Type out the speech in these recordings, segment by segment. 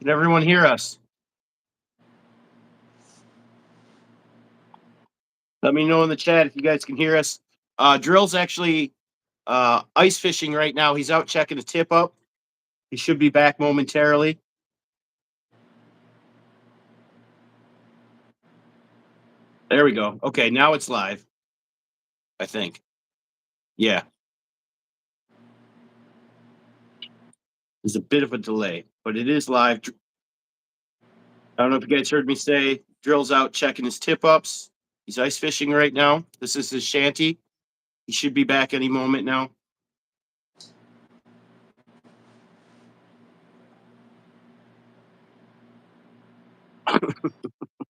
Can everyone hear us? Let me know in the chat if you guys can hear us. Drill's actually ice fishing right now. He's out checking the tip up. He should be back momentarily. There we go. Okay, now it's live. I think. Yeah. There's a bit of a delay, but it is live. I don't know if you guys heard me say Drill's out checking his tip ups. He's ice fishing right now. This is his shanty. He should be back any moment now.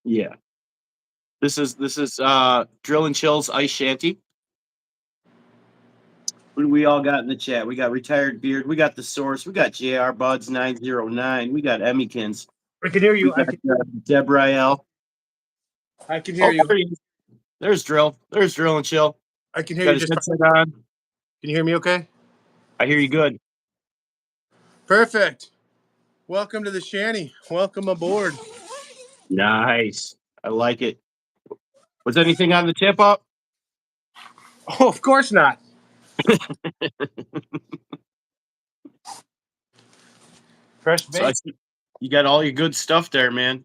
Yeah. This is Drill and Chill's ice shanty. What do we all got in the chat? We got Retired Beard. We got The Source. We got JR Buds 909. We got Emmykins. I can hear you. We got Debrael. I can hear you. There's Drill. There's Drill and Chill. I can hear Got you his just headset on. Can you hear me okay? I hear you good. Perfect. Welcome to the shanty. Welcome aboard. Nice. I like it. Was anything on the tip up? Oh, of course not. Fresh bait. So you got all your good stuff there, man.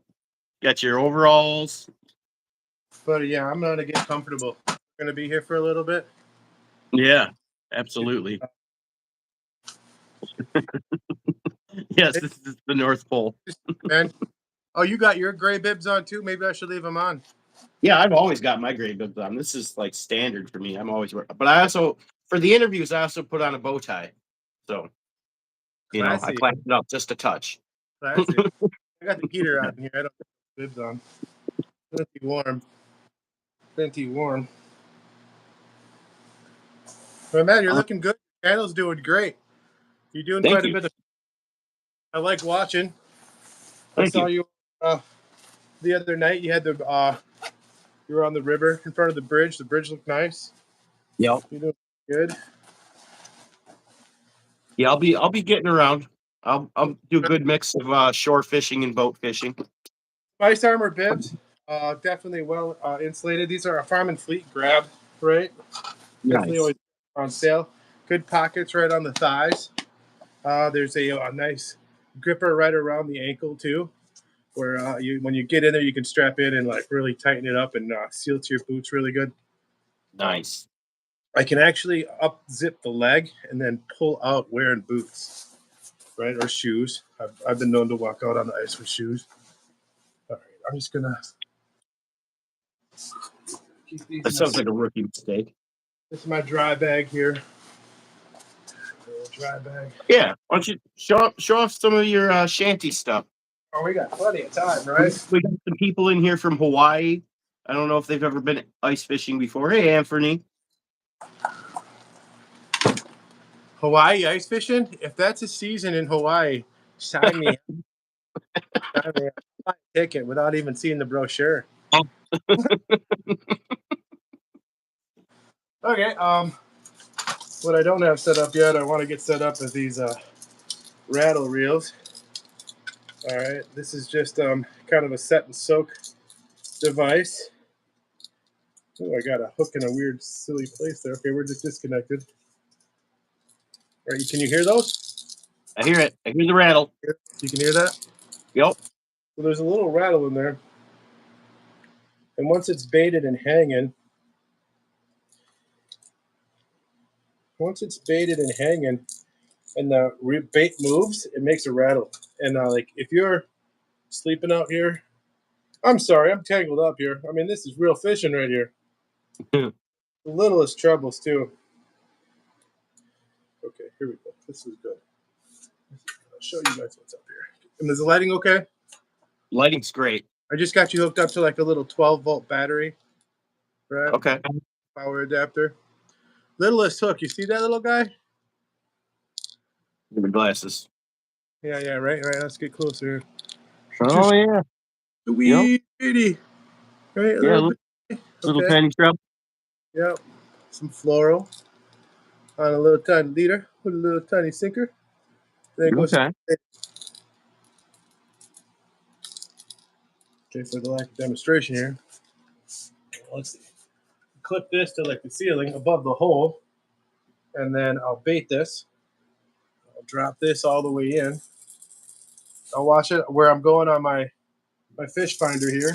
Got your overalls. But yeah, I'm gonna get comfortable. Gonna be here for a little bit. Yeah, absolutely. Yes, this is the North Pole. Man. Oh, you got your gray bibs on too? Maybe I should leave them on. Yeah, I've always got my gray bibs on. This is like standard for me. I'm always wearing, but I also for the interviews I also put on a bow tie. So I class it up just a touch. I got the heater on here. I don't have bibs on. Plenty warm. Plenty warm. But man, you're looking good. The channel's doing great. You're doing quite a bit of. I like watching. I saw you the other night. You had you were on the river in front of the bridge. The bridge looked nice. Yep. You're doing good. Yeah, I'll be getting around. I'll do a good mix of shore fishing and boat fishing. Spice Armor bibs, definitely well insulated. These are a Farm and Fleet grab, right? Nice. Definitely always on sale. Good pockets right on the thighs. There's a nice gripper right around the ankle too, where when you get in there, you can strap in and like really tighten it up and seal to your boots really good. Nice. I can actually up zip the leg and then pull out wearing boots, right, or shoes. I've been known to walk out on the ice with shoes. All right, I'm just gonna keep these. That sounds like a rookie mistake. This is my dry bag here. Dry bag. Yeah, why don't you show off some of your shanty stuff? Oh, we got plenty of time, right? We got some people in here from Hawaii. I don't know if they've ever been ice fishing before. Hey, Anthony. Hawaii ice fishing? If that's a season in Hawaii, sign me. Sign me. Buy a ticket without even seeing the brochure. Okay. What I don't have set up yet, I want to get set up with these rattle reels. All right. This is just kind of a set and soak device. Oh, I got a hook in a weird, silly place there. Okay, we're just disconnected. All right, can you hear those? I hear it. I hear the rattle. You can hear that? Yep. So there's a little rattle in there. And once it's baited and hanging, and the bait moves, it makes a rattle. And like if you're sleeping out here, I'm sorry, I'm tangled up here. I mean, this is real fishing right here. The littlest troubles too. Okay, here we go. This is good. I'll show you guys what's up here. And is the lighting okay? Lighting's great. I just got you hooked up to like a little 12-volt battery, right? Okay. Power adapter. Littlest hook. You see that little guy? The glasses. Yeah, right. Let's get closer. Oh yeah. Wee bitty. Right. Yeah. Little tiny shrub. Yep. Some floral on a little tiny leader with a little tiny sinker. There goes. Okay. Okay, for the lack of demonstration here, let's see. Clip this to like the ceiling above the hole, and then I'll bait this. I'll drop this all the way in. I'll watch it where I'm going on my fish finder here.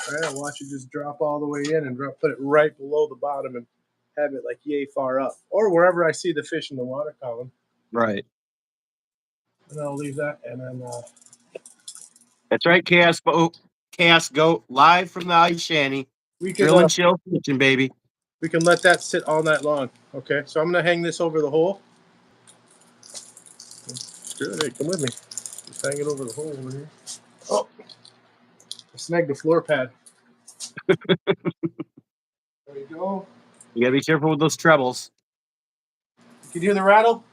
All right, I'll watch it just drop all the way in and put it right below the bottom and have it like yay far up, or wherever I see the fish in the water column. Right. And I'll leave that, and then That's right, Chaos Goat, live from the ice shanty. we can Drill and chill fishing, baby. we can let that sit all night long. Okay, so I'm gonna hang this over the hole. Good, hey, come with me. Just hang it over the hole over here. Oh, I snagged the floor pad. There you go. You gotta be careful with those trebles. You can hear the rattle?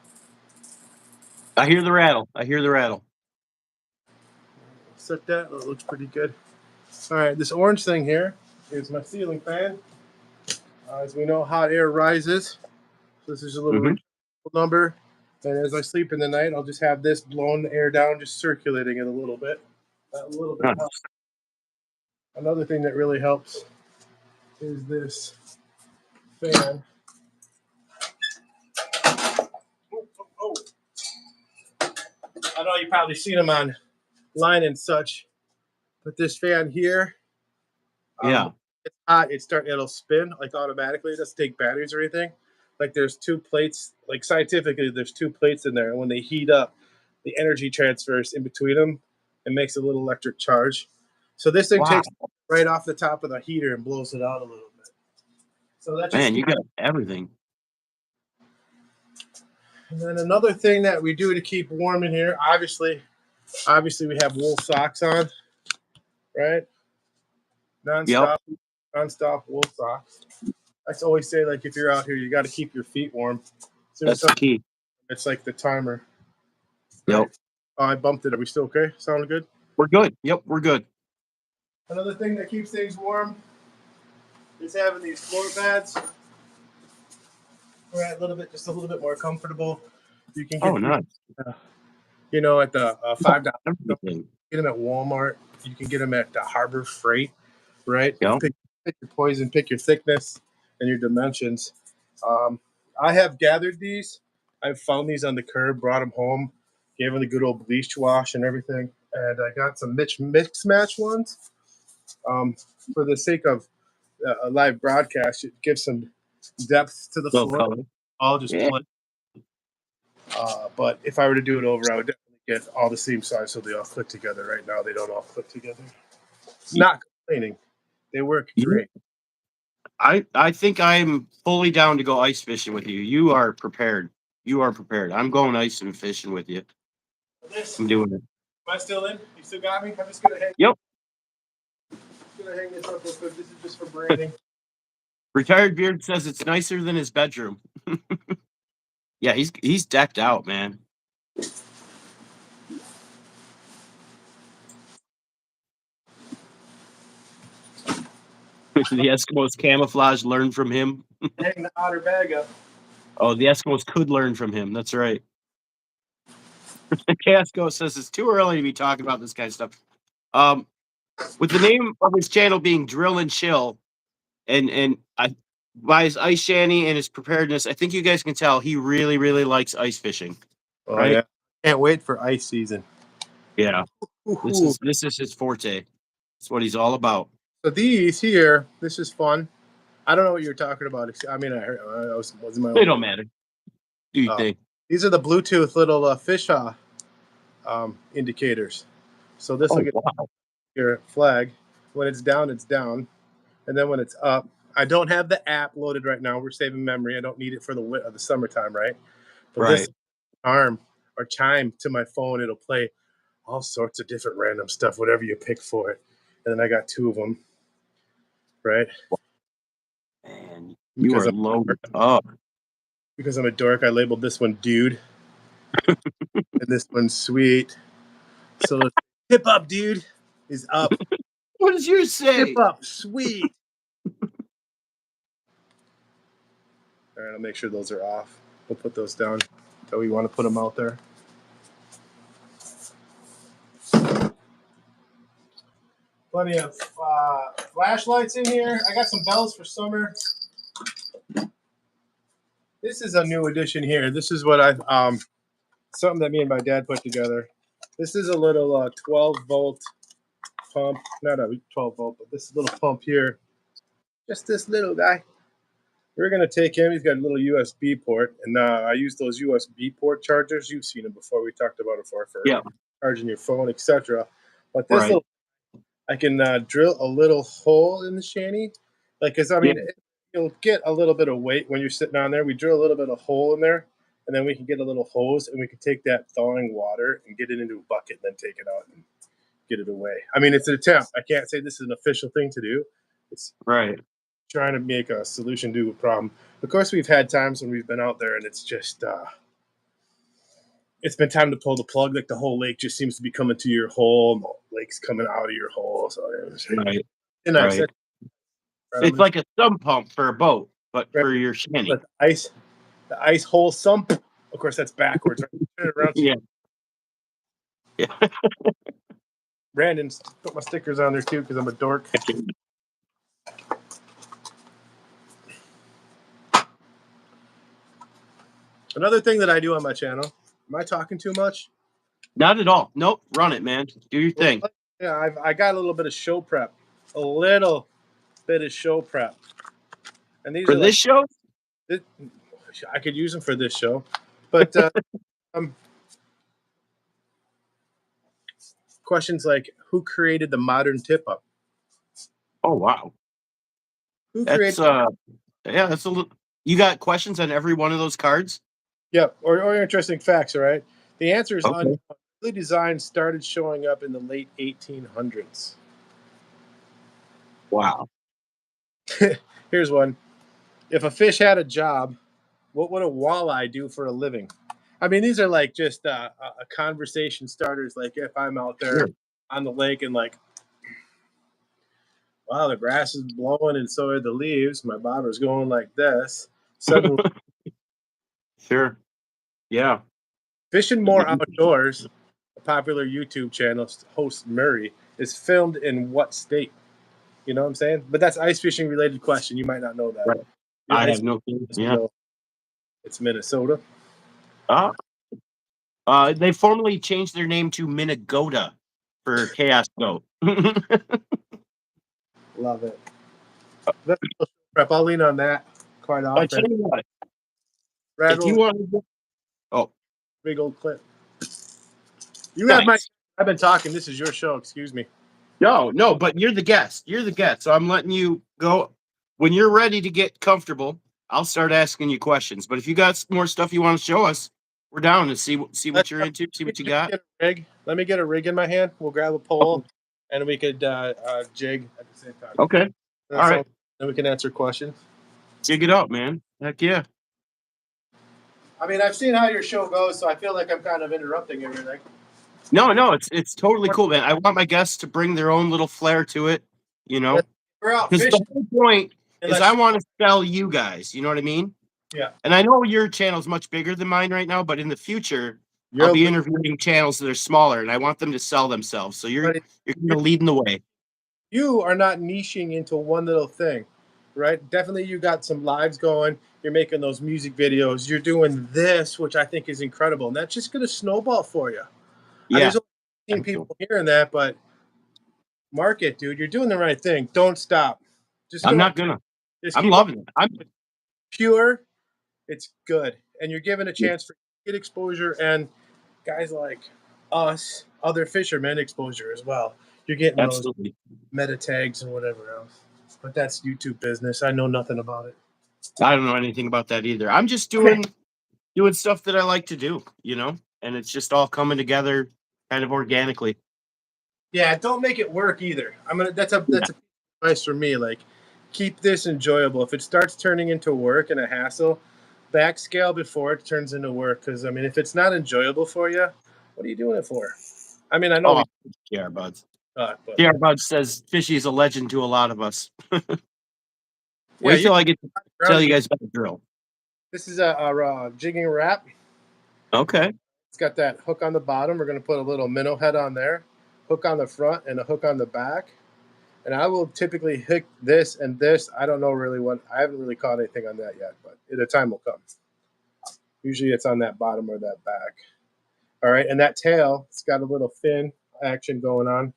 I hear the rattle. I hear the rattle. Set that. That looks pretty good. All right, this orange thing here is my ceiling fan. As we know, hot air rises. So this is a little number. And as I sleep in the night, I'll just have this blowing the air down, just circulating it a little bit. That little bit helps. Another thing that really helps is this fan. Oh. I know you've probably seen them online and such, but this fan here, Yeah. it's hot. It'll spin like automatically. It doesn't take batteries or anything. Like there's two plates. Like scientifically, there's two plates in there, and when they heat up, the energy transfers in between them and makes a little electric charge. So this thing takes right off the top of the heater and blows it out a little bit. So that's just, Man, you got everything. And then another thing that we do to keep warm in here, obviously we have wool socks on, right? Non-stop wool socks. I always say, like, if you're out here, you got to keep your feet warm. That's the key. It's like the timer. Yep. Right? Oh, I bumped it. Are we still okay? Sound good? We're good. Yep, we're good. Another thing that keeps things warm is having these floor pads. Right, just a little bit more comfortable. You can get nice. At the $5. Everything. Get them at Walmart. You can get them at Harbor Freight. Right. Yep. Pick your poison, pick your thickness and your dimensions. I have gathered these. I've found these on the curb, brought them home, gave them the good old bleach wash and everything, and I got some mix match ones. For the sake of a live broadcast, it gives some depth to the floor. Color. I'll just play. But if I were to do it over, I would definitely get all the same size so they all click together. Right now, they don't all click together. Not complaining. They work great. I think I'm fully down to go ice fishing with you. You are prepared. I'm going ice and fishing with you. I'm doing it. Am I still in? You still got me? I'm just gonna hang. Yep. Gonna hang this up real quick. This is just for branding. Retired Beard says it's nicer than his bedroom. Yeah, he's decked out, man. The Eskimos camouflage learned from him. Hang the otter bag up. Oh, the Eskimos could learn from him. That's right. Casco says it's too early to be talking about this kind of stuff. With the name of his channel being Drill and Chill, and by his ice shanty and his preparedness, I think you guys can tell he really, really likes ice fishing. Oh, right? Yeah. Can't wait for ice season. Yeah. This is his forte. It's what he's all about. So these here, this is fun. I don't know what you're talking about. I mean, I heard I was in my own. They don't matter. Do you think? These are the Bluetooth little fish indicators. So this will get your flag. When it's down, and then when it's up, I don't have the app loaded right now. We're saving memory. I don't need it for the summertime, right? But this arm or chime to my phone, it'll play all sorts of different random stuff, whatever you pick for it. And then I got two of them, right? Man, you are loaded up. Because I'm a dork, I labeled this one dude. And this one's sweet. So tip up, dude, is up. What does yours say? Tip up, sweet. All right, I'll make sure those are off. We'll put those down. So we want to put them out there. Plenty of flashlights in here. I got some bells for summer. This is a new addition here. This is what I something that me and my dad put together. This is a little 12-volt pump. Not a 12-volt, but this little pump here. Just this little guy. We're going to take him. He's got a little USB port. And I use those USB port chargers. You've seen them before. We talked about it before for charging your phone, etc. But this little, I can drill a little hole in the shanty. Like, because, I mean, you'll get a little bit of weight when you're sitting on there. We drill a little bit of hole in there. And then we can get a little hose, and we can take that thawing water and get it into a bucket and then take it out and get it away. I mean, it's an attempt. I can't say this is an official thing to do. It's trying to make a solution to a problem. Of course, we've had times when we've been out there and it's just it's been time to pull the plug. Like the whole lake just seems to be coming to your hole, and the lake's coming out of your hole. So it's nice. It's like a sump pump for a boat, but for your shanty. The ice hole sump. Of course, that's backwards. Turn it around. Yeah. Brandon, put my stickers on there too because I'm a dork. Another thing that I do on my channel. Am I talking too much? Not at all. Nope. Run it, man. Do your thing. Yeah, I got a little bit of show prep. A little bit of show prep. And these for this show? I could use them for this show. But questions like, who created the modern tip-up? Oh, wow. That's a little. You got questions on every one of those cards? Yep, or interesting facts, all right? The answer is unknown. The design started showing up in the late 1800s. Wow. Here's one. If a fish had a job, what would a walleye do for a living? I mean, these are like just a conversation starters. Like if I'm out there on the lake and like, wow, the grass is blowing and so are the leaves. My bobber's going like this. Suddenly, sure. Yeah. Fishing More Outdoors, a popular YouTube channel, host Murray, is filmed in what state? You know what I'm saying? But that's ice fishing related question. You might not know that. Right. I have no clue. Yeah. It's Minnesota. They formally changed their name to Minnesota for Chaos Goat. Love it. Prep. I'll lean on that quite often. I tell you what. If you want big old clip. You have I've been talking. This is your show. Excuse me. No, but you're the guest. So I'm letting you go. When you're ready to get comfortable, I'll start asking you questions. But if you got more stuff you want to show us, we're down to see what you're into, see what you got. Let me get a rig in my hand. We'll grab a pole, and we could jig at the same time. Okay. All right. Then we can answer questions. Jig it up, man. Heck yeah. I mean, I've seen how your show goes, so I feel like I'm kind of interrupting everything. No, it's totally cool, man. I want my guests to bring their own little flair to it, you know. Because the whole point is I want to sell you guys. You know what I mean? Yeah. And I know your channel is much bigger than mine right now, but in the future, I'll be interviewing channels that are smaller, and I want them to sell themselves. So you're kind of leading the way. You are not niching into one little thing, right? Definitely, you got some lives going. You're making those music videos. You're doing this, which I think is incredible, and that's just going to snowball for you. Yeah. There's only people hearing that, but market, dude. You're doing the right thing. Don't stop. I'm not gonna. I'm loving it. I'm pure. It's good, and you're given a chance for get exposure and guys like us, other fishermen, exposure as well. You're getting those meta tags and whatever else. But that's YouTube business. I know nothing about it. I don't know anything about that either. I'm just doing stuff that I like to do, you know, and it's just all coming together kind of organically. Yeah, don't make it work either. That's a advice for me. Like, keep this enjoyable. If it starts turning into work and a hassle, backscale before it turns into work. Because I mean, if it's not enjoyable for you, what are you doing it for? I mean, I know. PR Buds. PR Buds says Fishy is a legend to a lot of us. Wait till I get to tell you guys about the drill. This is a jigging wrap. Okay. It's got that hook on the bottom. We're going to put a little minnow head on there, hook on the front, and a hook on the back. And I will typically hit this and this. I don't know really what. I haven't really caught anything on that yet, but the time will come. Usually it's on that bottom or that back. All right, and that tail, it's got a little fin action going on.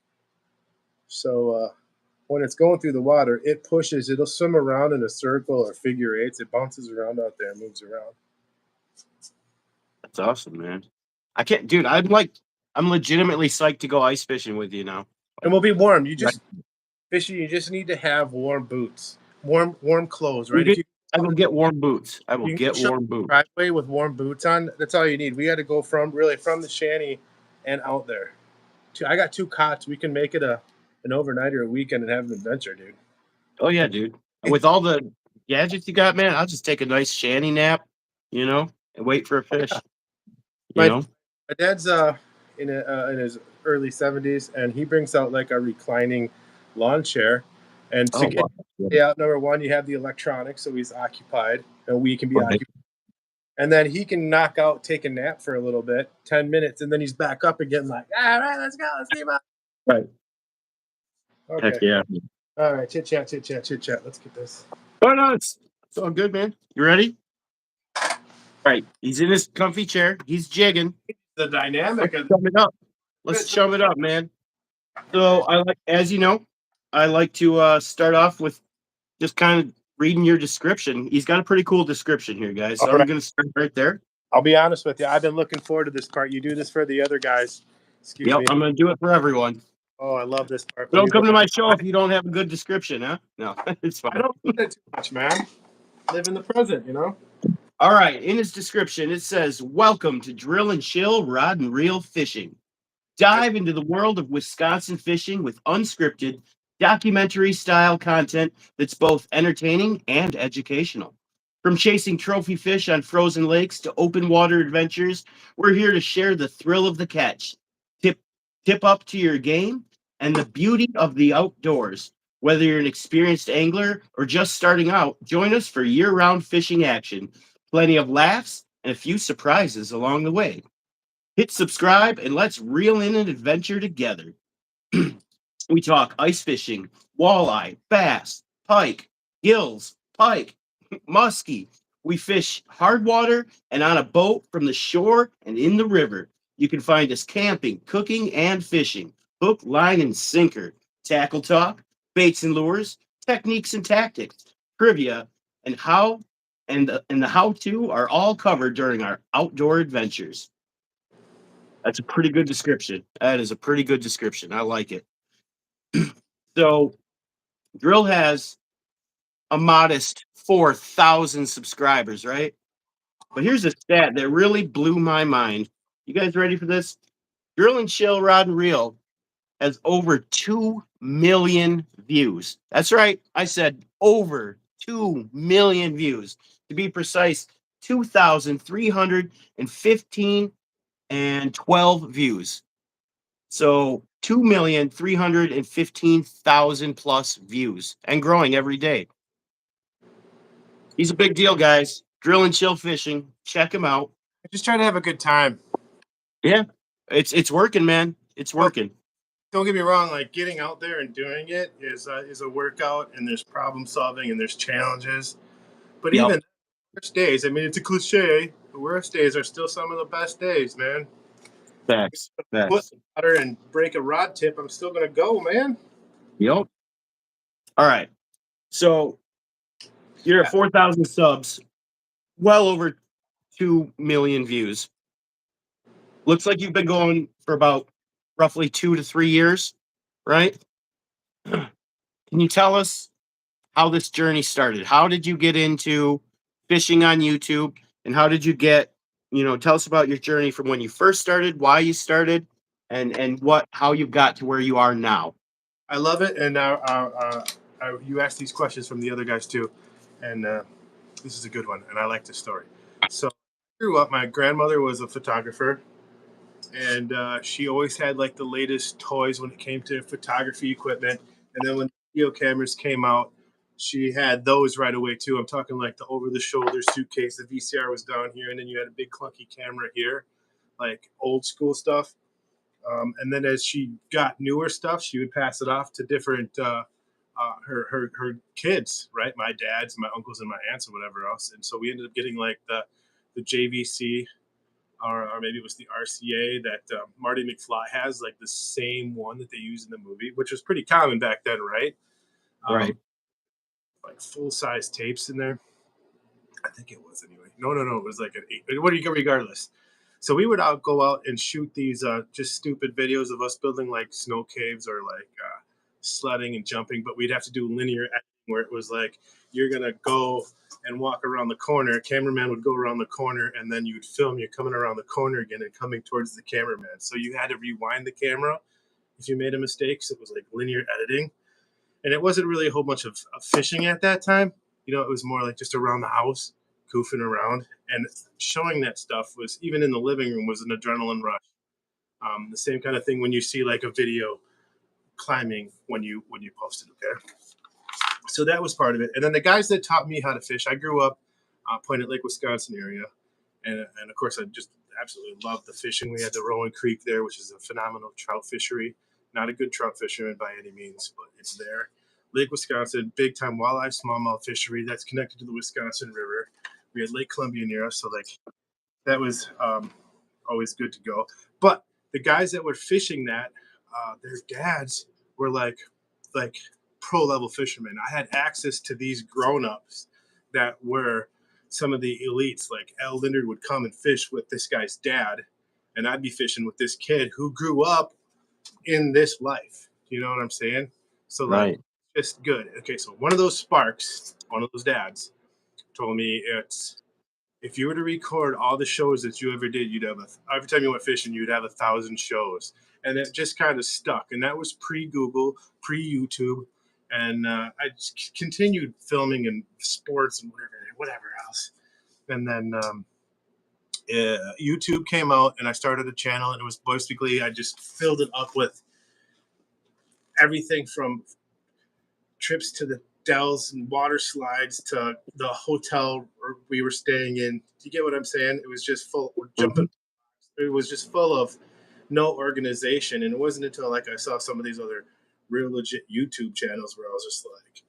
So when it's going through the water, it pushes. It'll swim around in a circle or figure eights. It bounces around out there, moves around. That's awesome, man. I can't, dude. I'm legitimately psyched to go ice fishing with you now. And we'll be warm. You Right. just Fishy. You just need to have warm boots, warm clothes, right? You If get, I will get warm boots. I will you get can show warm boots. driveway with warm boots on, that's all you need. We got to go from the shanty and out there. I got 2 cots. We can make it an overnight or a weekend and have an adventure, dude. Oh yeah, dude. With all the gadgets you got, man, I'll just take a nice shanty nap, and wait for a fish. You My know. my dad's in his early 70s, and he brings out like a reclining lawn chair, and to Oh get wow. Yeah. out, number one, you have the electronics, so he's occupied, and we can be Right. occupied. And then he can knock out, take a nap for a little bit, 10 minutes, and then he's back up again, like, all right, let's go, let's keep up. Right. Heck Okay. yeah. All right, chit chat, chit chat, chit chat. Let's get this. Oh no, it's all good, man. You ready? All right. He's in his comfy chair. He's jigging. The dynamic of Chum it up. Let's chum it up, man. So as you know, I like to start off with just kind of reading your description. He's got a pretty cool description here, guys. So All I'm right. going to start right there. I'll be honest with you. I've been looking forward to this part. You do this for the other guys. Excuse Yep, me. I'm going to do it for everyone. Oh, I love this part. Let Don't me come look. to my show if you don't have a good description, huh? No, it's I fine. don't do that too much, man. Live in the present, you know? All right. In his description, it says, "Welcome to Drill and Chill Rod and Reel Fishing. Dive into the world of Wisconsin fishing with unscripted, documentary style content that's both entertaining and educational. From chasing trophy fish on frozen lakes to open water adventures, we're here to share the thrill of the catch, tip, tip up to your game, and the beauty of the outdoors. Whether you're an experienced angler or just starting out, join us for year round fishing action, plenty of laughs, and a few surprises along the way. Hit subscribe and let's reel in an adventure together." We talk ice fishing, walleye, bass, pike, gills, pike, muskie. We fish hard water and on a boat from the shore and in the river. You can find us camping, cooking, and fishing. Hook, line, and sinker. Tackle talk, baits and lures, techniques and tactics, trivia, and the how to are all covered during our outdoor adventures. That's a pretty good description. That is a pretty good description. I like it. So, Drill has a modest 4,000 subscribers, right? But here's a stat that really blew my mind. You guys ready for this? Drill and Chill Rod and Reel has over 2 million views. That's right. I said over 2 million views. To be precise, 2,315 and 12 views. So 2,315,000 plus views and growing every day. He's a big deal, guys. Drill and Chill Fishing. Check him out. I just try to have a good time. Yeah, it's working, man. It's working. Don't get me wrong. Like getting out there and doing it is a workout, and there's problem solving and there's challenges. But Yep. even the worst days, I mean, it's a cliche. The worst days are still some of the best days, man. Facts. Put Facts. water and break a rod tip. I'm still gonna go, man. Yep. All right. So you're at 4,000 subs, well over 2 million views. Looks like you've been going for about roughly 2 to 3 years, right? Can you tell us how this journey started? How did you get into fishing on YouTube? And how did you tell us about your journey from when you first started, why you started, and how you got to where you are now. I love it, and you asked these questions from the other guys too, and this is a good one, and I like this story. So, I grew up. My grandmother was a photographer, and she always had like the latest toys when it came to photography equipment. And then when video cameras came out, she had those right away too. I'm talking like the over-the-shoulder suitcase. The VCR was down here, and then you had a big clunky camera here, like old school stuff. And then as she got newer stuff, she would pass it off to different her kids, right? My dad's, my uncles, and my aunts, and whatever else. And so we ended up getting like the JVC, or maybe it was the RCA that Marty McFly has, like the same one that they use in the movie, which was pretty common back then, right? Right. Like full size tapes in there. I think it was anyway. No. It was like an 8. What do you regardless? So we would go out and shoot these just stupid videos of us building like snow caves or like sledding and jumping, but we'd have to do linear editing where it was like you're gonna go and walk around the corner. A cameraman would go around the corner, and then you'd film you coming around the corner again and coming towards the cameraman. So you had to rewind the camera if you made a mistake. So it was like linear editing, and it wasn't really a whole bunch of fishing at that time. You know, it was more like just around the house, goofing around, and showing that stuff was, even in the living room, was an adrenaline rush. The same kind of thing when you see like a video climbing when you post it. Okay, so that was part of it. And then the guys that taught me how to fish, I grew up Point Lake, Wisconsin area, and of course I just absolutely loved the fishing. We had the Rowan Creek there, which is a phenomenal trout fishery. Not a good trout fisherman by any means, but it's there. Lake Wisconsin, big time walleye smallmouth fishery that's connected to the Wisconsin River. We had Lake Columbia near us, so like that was always good to go. But the guys that were fishing that, their dads were like pro level fishermen. I had access to these grown ups that were some of the elites. Like Al Lindard would come and fish with this guy's dad, and I'd be fishing with this kid who grew up in this life. You know what I'm saying? So like, Right. just good. Okay, so one of those sparks, one of those dads, told me it's, if you were to record all the shows that you ever did, you'd have every time you went fishing, you'd have 1,000 shows, and it just kind of stuck. And that was pre-Google, pre-YouTube, and I just continued filming and sports and whatever else. And then YouTube came out, and I started a channel, and it was basically, I just filled it up with everything from trips to the dells and water slides to the hotel we were staying in. Do you get what I'm saying? It was just full. We're jumping. It was just full of no organization, and it wasn't until like I saw some of these other real legit YouTube channels where I was just like,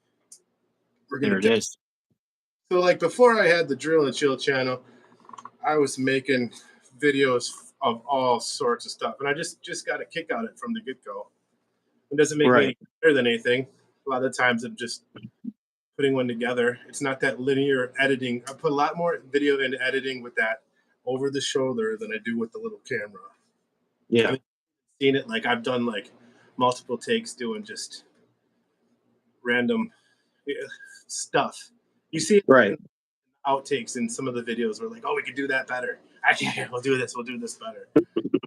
"We're There gonna." it is. So like before I had the Drill and Chill channel, I was making videos of all sorts of stuff, and I just got a kick out of it from the get go. It doesn't make me Right. any better than anything. A lot of times I'm just putting one together. It's not that linear editing. I put a lot more video into editing with that over the shoulder than I do with the little camera. Yeah. I mean, seen it, like I've done like multiple takes doing just random stuff. You see it Right. in outtakes in some of the videos where like, oh, we could do that better. Actually, we'll do this better.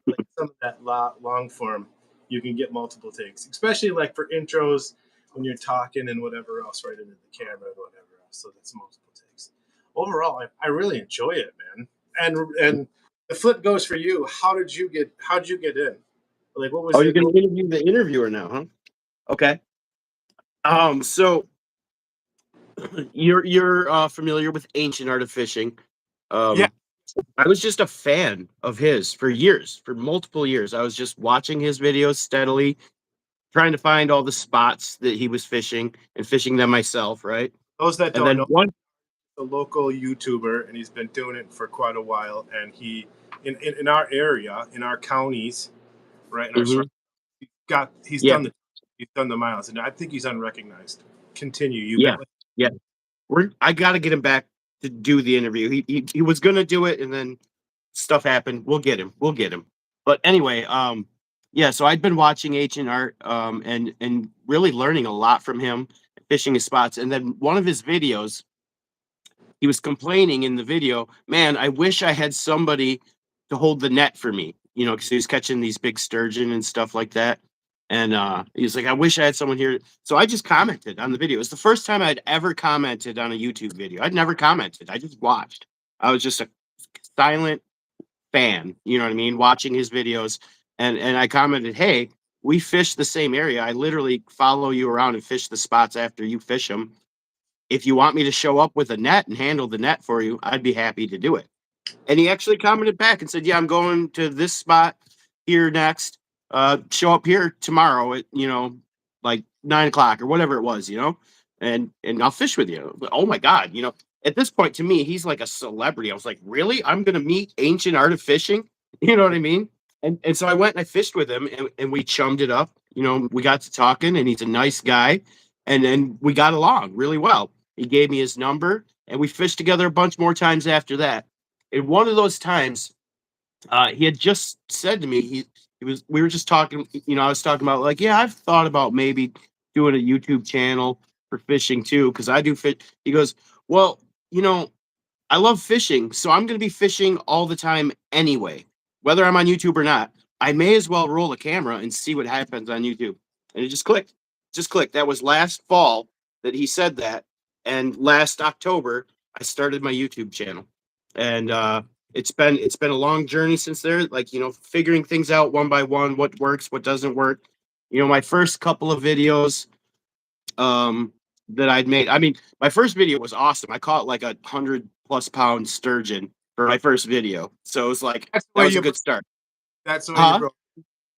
Like some of that long form, you can get multiple takes, especially like for intros when you're talking and whatever else right into the camera and whatever else. So that's multiple takes. Overall, I really enjoy it, man. And the flip goes for you. How'd you get in? Like what was Oh, it? you're gonna interview the interviewer now, huh? Okay. So you're familiar with ancient art of fishing. Yeah, Um, I was just a fan of his for years, for multiple years. I was just watching his videos steadily, trying to find all the spots that he was fishing and fishing them myself, right? those that And don't then know, one, a local YouTuber, and he's been doing it for quite a while. And he in our area, in our counties, right, in our Mhm. he's Yeah, done the miles, and I think he's unrecognized. Continue, you yeah, got it. yeah. I got to get him back to do the interview. He was gonna do it, and then stuff happened. We'll get him. We'll get him. But anyway, yeah. So I'd been watching Ancient Art, and really learning a lot from him, fishing his spots. And then one of his videos, he was complaining in the video, man, I wish I had somebody to hold the net for me, because he was catching these big sturgeon and stuff like that. And he was like, I wish I had someone here. So I just commented on the video. It was the first time I'd ever commented on a YouTube video. I'd never commented. I just watched. I was just a silent fan, you know what I mean, watching his videos. And I commented, hey, we fish the same area. I literally follow you around and fish the spots after you fish them. If you want me to show up with a net and handle the net for you, I'd be happy to do it. And he actually commented back and said, yeah, I'm going to this spot here next. Show up here tomorrow at, like 9 o'clock or whatever it was, you know, and I'll fish with you. But, oh my God, you know, at this point to me, he's like a celebrity. I was like, really? I'm gonna meet ancient art of fishing? You know what I mean? And so I went and I fished with him and we chummed it up. You know, we got to talking and he's a nice guy. And then we got along really well. He gave me his number and we fished together a bunch more times after that. And one of those times, he had just said to me, he was we were just talking, you know, I was talking about like, yeah, I've thought about maybe doing a YouTube channel for fishing too, because I do fish. He goes, well, you know, I love fishing, so I'm going to be fishing all the time anyway, whether I'm on YouTube or not. I may as well roll a camera and see what happens on YouTube. And it just clicked. Just clicked. That was last fall that he said that. And last October, I started my YouTube channel. And it's been a long journey since there, like, you know, figuring things out one by one, what works, what doesn't work. You know, my first couple of videos that I'd made. I mean, my first video was awesome. I caught like 100+ pound sturgeon for my first video. So it was like That's the that way was a you. good start. That's the way you Huh? broke.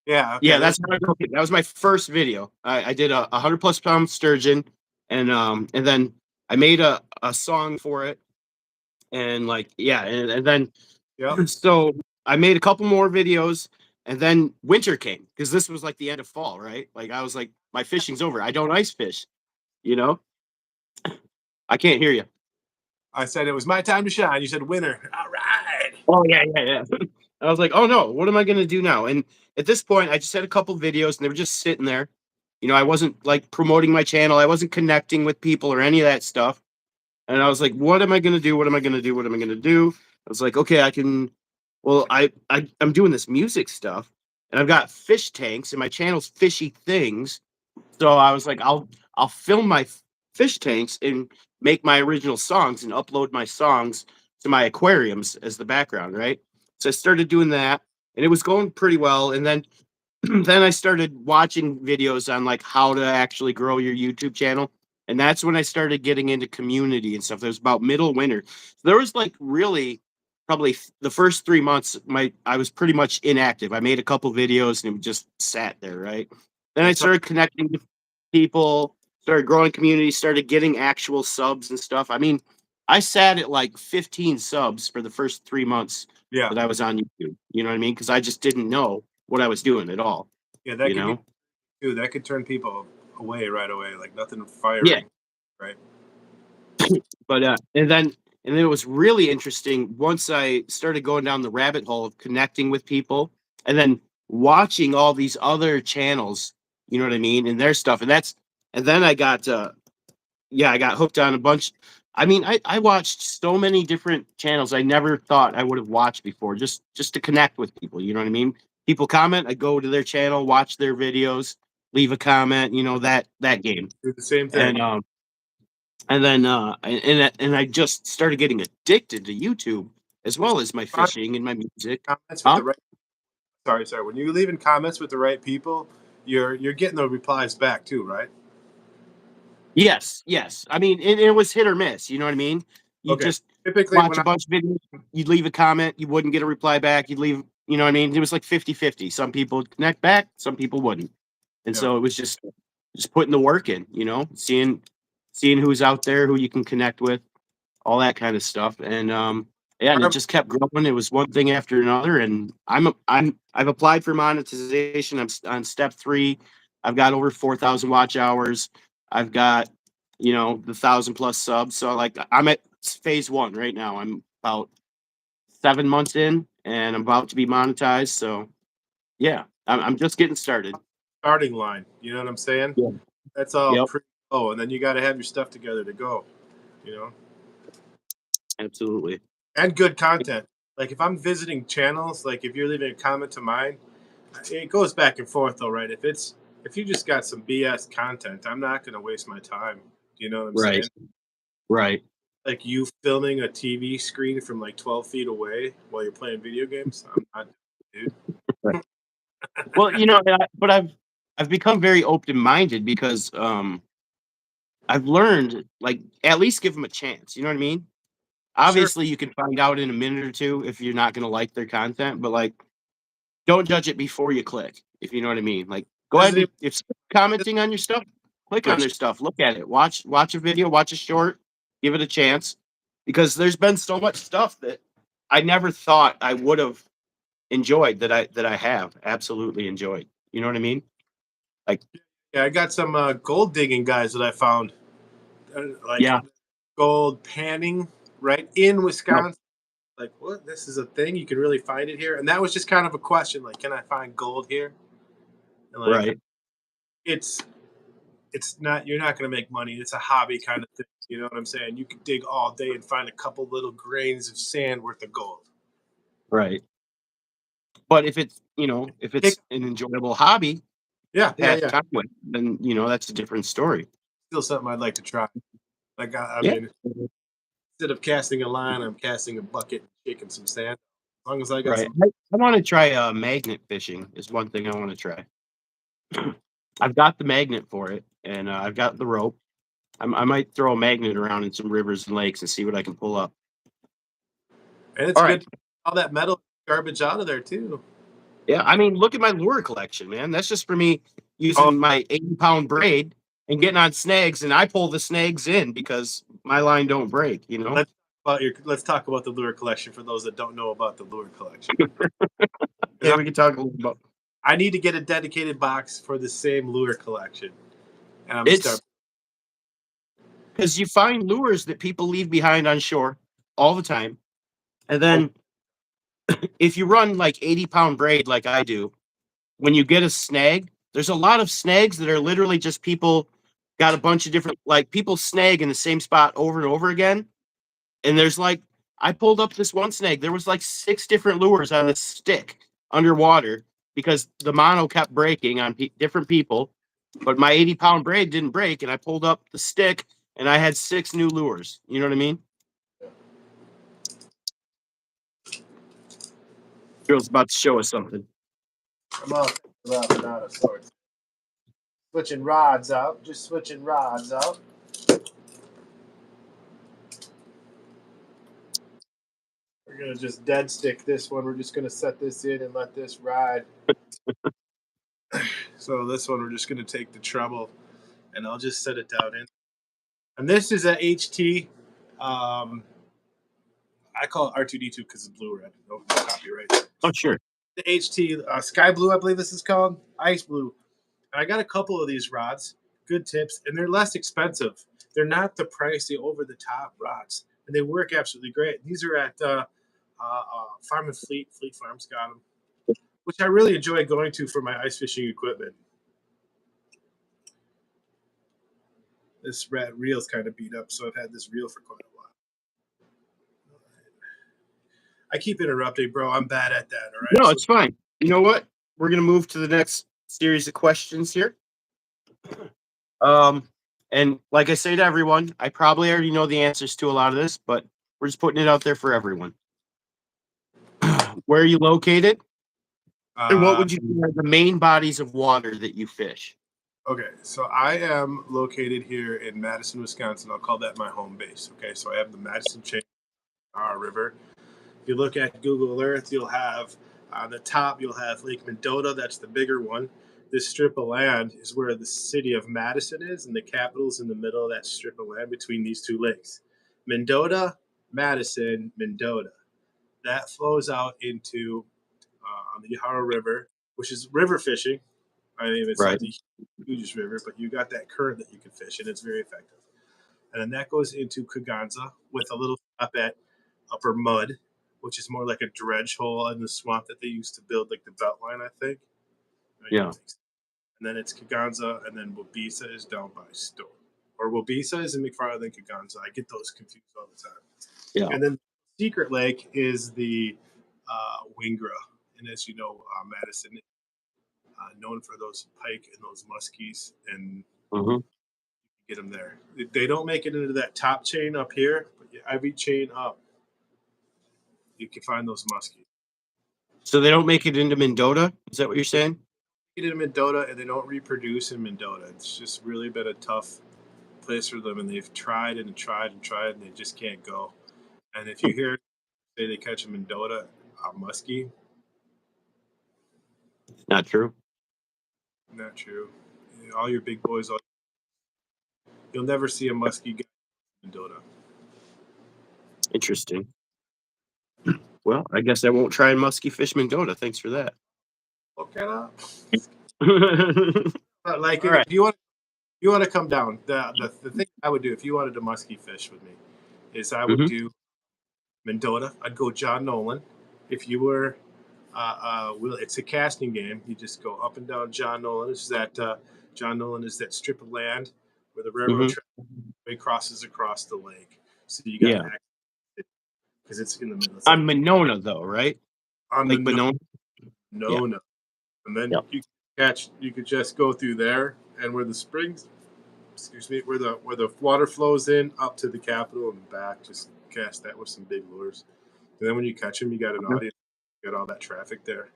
Yeah. Okay. Yeah, that's how I broke it. That was my first video. I did a 100+ pound sturgeon and then I made a song for it and like yeah, and then Yep. so I made a couple more videos and then winter came because this was like the end of fall, right? Like I was like, my fishing's over. I don't ice fish, you know? I can't hear you. I said it was my time to shine. You said winner. All right. Oh yeah, yeah, yeah. I was like, oh no, what am I gonna do now? And at this point, I just had a couple videos and they were just sitting there. You know, I wasn't like promoting my channel, I wasn't connecting with people or any of that stuff. And I was like, what am I gonna do? What am I gonna do? What am I gonna do? I was like, okay, I can well, I'm doing this music stuff and I've got fish tanks and my channel's fishy things. So I was like, I'll film my fish tanks and make my original songs and upload my songs to my aquariums as the background, right? So I started doing that, and it was going pretty well. And then then I started watching videos on like how to actually grow your YouTube channel. And that's when I started getting into community and stuff. It was about middle winter. So there was like really probably the first 3 months, I was pretty much inactive. I made a couple videos and it just sat there, right? Then I That's started connecting with people, started growing community, started getting actual subs and stuff. I mean, I sat at like 15 subs for the first 3 months yeah. that I was on YouTube. You know what I mean? Because I just didn't know what I was doing at all. Yeah. That You could be know? too. That could turn people away right away. Like nothing Yeah. firing. Right. But and then it was really interesting once I started going down the rabbit hole of connecting with people and then watching all these other channels, you know what I mean, and their stuff. And then I got yeah, I got hooked on a bunch. I mean, I watched so many different channels I never thought I would have watched before, just to connect with people. You know what I mean? People comment, I go to their channel, watch their videos, leave a comment. You know that game, Do the same and thing. then and I just started getting addicted to YouTube as well as my fishing and my music. Comments with Huh? the right. Sorry. When you're leaving comments with the right people, you're getting the replies back too, right? Yes, yes. I mean, it was hit or miss. You know what I mean? You Okay. just Typically, watch when a I bunch of videos, you'd leave a comment, you wouldn't get a reply back. You'd leave, you know what I mean? It was like 50-50. Some people would connect back, some people wouldn't. And yeah, so it was just putting the work in, you know, seeing who's out there, who you can connect with, all that kind of stuff. And yeah, and it our, just kept growing. It was one thing after another. And I've applied for monetization. On step 3. I've got over 4,000 watch hours. I've got, you know, the 1,000+ subs. So like I'm at phase 1 right now. I'm about 7 months in and I'm about to be monetized. So yeah, I'm just getting started. starting line. You know what I'm saying? Yeah. That's all Yep. pretty low, and then you got to have your stuff together to go. You know, Absolutely. and good content. Like if I'm visiting channels, like if you're leaving a comment to mine, it goes back and forth though, right? If you just got some BS content, I'm not going to waste my time. Do you know what I'm Right. saying? Right. Like you filming a TV screen from like 12 feet away while you're playing video games. I'm not, dude. Right. Well, you know, but I've become very open minded because I've learned like at least give them a chance. You know what I mean? Sure. Obviously, you can find out in a minute or two if you're not going to like their content, but like don't judge it before you click. If you know what I mean. Like go ahead Doesn't and even, if someone's commenting on your stuff, Click on their stuff. Look at it. Watch a video. Watch a short. Give it a chance, because there's been so much stuff that I never thought I would have enjoyed that I have absolutely enjoyed. You know what I mean? Like, Yeah, I got some gold digging guys that I found, like yeah, gold panning right in no, Wisconsin. Like, what? This is a thing? You can really find it here? And that was just kind of a question, like, can I find gold here? And like, right, it's it's not, you're not going to make money. It's a hobby kind of thing. You know what I'm saying? You can dig all day and find a couple little grains of sand worth of gold. right. But if Pick, it's an enjoyable hobby yeah, to yeah, pass yeah. time with, then that's a different story. Still something I'd like to try. Like, I Yeah, mean, instead of casting a line, I'm casting a bucket and shaking some sand. As long as I got right. some. I want to try magnet fishing. Is one thing I want to try. I've got the magnet for it, and I've got the rope. I might throw a magnet around in some rivers and lakes and see what I can pull up. And it's All right. good to get all that metal garbage out of there, too. Yeah, I mean, look at my lure collection, man. That's just for me Oh, using my 80-pound braid and getting on snags, and I pull the snags in because my line don't break. let's talk about the lure collection for those that don't know about the lure collection. Yeah, Because we can talk a little about I need to get a dedicated box for the same lure collection, and I'm gonna start. it's because you find lures that people leave behind on shore all the time, and Oh, then if you run like 80-pound braid like I do, when you get a snag, there's a lot of snags that are literally just people got a bunch of different, like, people snag in the same spot over and over again. And there's like, I pulled up this one snag. There was like 6 different lures on this stick underwater because the mono kept breaking on different people. But my 80-pound braid didn't break. And I pulled up the stick and I had 6 new lures. You know what I mean? Girl's about to show us something. I'm out of sorts. Switching rods out, just switching rods out. We're gonna just dead stick this one. We're just gonna set this in and let this ride. So this one, we're just gonna take the treble, and I'll just set it down in. And this is a HT. Um, I call it R2D2 because it's blue red. No copyright. Oh, sure. The HT Sky Blue, I believe this is called Ice Blue. And I got a couple of these rods. Good tips, and they're less expensive. They're not the pricey over the top rods, and they work absolutely great. These are at Farm and Fleet. Fleet Farms got them, which I really enjoy going to for my ice fishing equipment. This red reel's kind of beat up, so I've had this reel for quite a while. I keep interrupting, bro. I'm bad at that. All right. No, So it's fine. You know what? We're going to move to the next series of questions here. Um, and like I say to everyone, I probably already know the answers to a lot of this, but we're just putting it out there for everyone. Where are you located? And what uh, would you say are the main bodies of water that you fish? okay, so I am located here in Madison, Wisconsin. I'll call that my home base. Okay, so I have the Madison Chain River. If you look at Google Earth, you'll have on the top, you'll have Lake Mendota. That's the bigger one. This strip of land is where the city of Madison is, and the capital's in the middle of that strip of land between these two lakes. Mendota, Madison, Mendota. That flows out into on the Yahara River, which is river fishing. I mean, it's Right. not the hugest river, but you got that current that you can fish, and it's very effective. And then that goes into Kaganza with a little stop at Upper Mud, which is more like a dredge hole in the swamp that they used to build like the Beltline, I think. I Yeah. don't think so. And then it's Kaganza, and then Wabisa is down by Storm. Or Wabisa is in McFarland and Kaganza. I get those confused all the time. Yeah. And then Secret Lake is the Wingra. And as you know, Madison, known for those pike and those muskies, and Hmm. get them there. They don't make it into that top chain up here, but every chain up, you can find those muskies. So they don't make it into Mendota? Is that what you're saying? Get in Mendota, and they don't reproduce in Mendota. It's just really been a tough place for them, and they've tried and tried and tried, and they just can't go. And if you hear say they catch a Mendota, a muskie, Not true. not true. All your big boys, all You'll never see a muskie guy in Mendota. Interesting. Well, I guess I won't try musky fish Mendota. Thanks for that. Okay, now. All Like right. if you want to come down, the thing I would do if you wanted to muskie fish with me is I would do Mendota. I'd go John Nolan. If you were, it's a casting game. You just go up and down John Nolan. It's that John Nolan is that strip of land where the railroad track crosses across the lake. So you got Yeah. because it's in the middle. It's On Monona, though, right? on Lake the Monona. no, and then Yep. you could just go through there and where the springs, excuse me, where the water flows in up to the Capitol and back. Just cast that with some big lures. And then when you catch them, you got an audience. You got all that traffic there.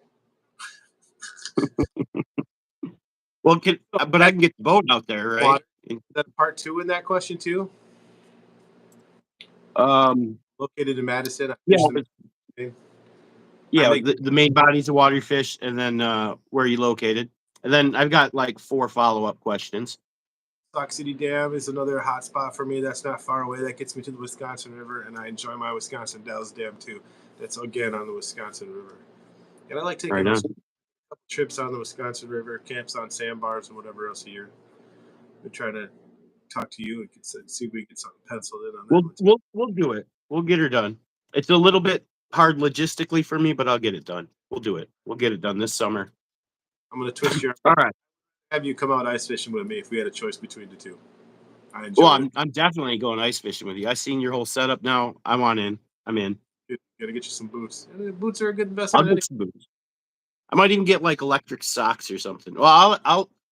Well, but I can get the boat out there, right? Is that part 2 in that question too? Located in Madison. Yeah. The The main bodies of water fish, and then where are you located? And then I've got like 4 follow-up questions. Sauk City Dam is another hot spot for me. That's not far away. That gets me to the Wisconsin River, and I enjoy my Wisconsin Dells Dam too. That's again on the Wisconsin River. And I like taking a couple trips on the Wisconsin River, camps on sandbars and whatever else here. We're trying to talk to you and see if we can get something penciled in on that. We'll do it. We'll get her done. It's a little bit hard logistically for me, but I'll get it done. We'll do it. We'll get it done this summer. I'm going to twist your all right. Have you come out ice fishing with me if we had a choice between the two. I enjoy I'm definitely going ice fishing with you. I seen your whole setup now. I want in. I'm in. Gotta get you some boots. Boots are a good investment. I'll get some boots. I might even get like electric socks or something. Well,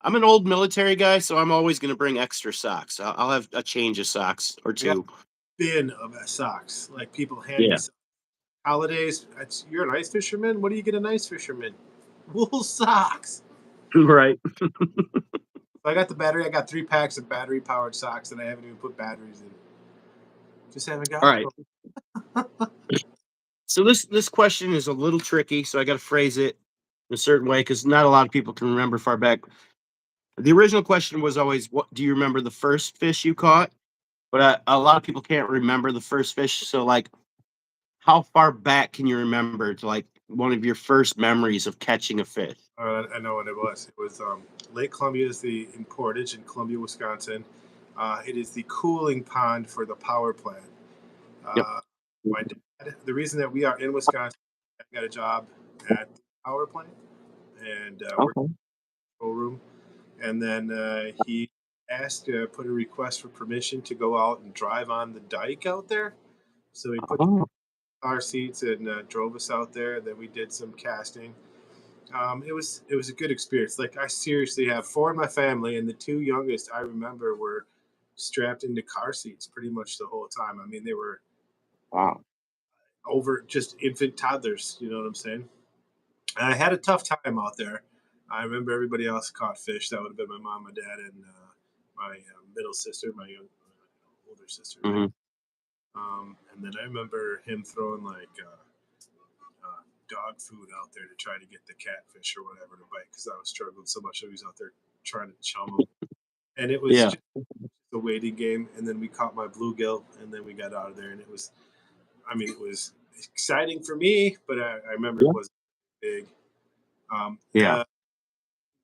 I'm an old military guy, so I'm always going to bring extra socks. I'll have a change of socks or 2. Bin of socks, like people hand me socks. Holidays. You're an ice fisherman. What do you get an ice fisherman? Wool socks. Right. I got the battery. I got 3 packs of battery powered socks, and I haven't even put batteries in. Just haven't got. All right. So this question is a little tricky, so I got to phrase it in a certain way because not a lot of people can remember far back. The original question was always, "What do you remember the first fish you caught?" But a lot of people can't remember the first fish. So, like, how far back can you remember to like one of your first memories of catching a fish? I know what it was. It was Lake Columbia is in Portage in Columbia, Wisconsin. It is the cooling pond for the power plant. My dad, the reason that we are in Wisconsin, I got a job at the power plant and worked in the control room. And then he put a request for permission to go out and drive on the dike out there. So he put car seats and drove us out there. Then we did some casting. It was a good experience. Like I seriously have 4 in my family, and the 2 youngest I remember were strapped into car seats pretty much the whole time. I mean, they were over just infant toddlers. You know what I'm saying? And I had a tough time out there. I remember everybody else caught fish. That would have been my mom, my dad, and my middle sister, my older sister. And then I remember him throwing like dog food out there to try to get the catfish or whatever to bite because I was struggling so much. I was out there trying to chum them. And it was just a waiting game. And then we caught my bluegill, and then we got out of there. And it was exciting for me, but I remember it wasn't big.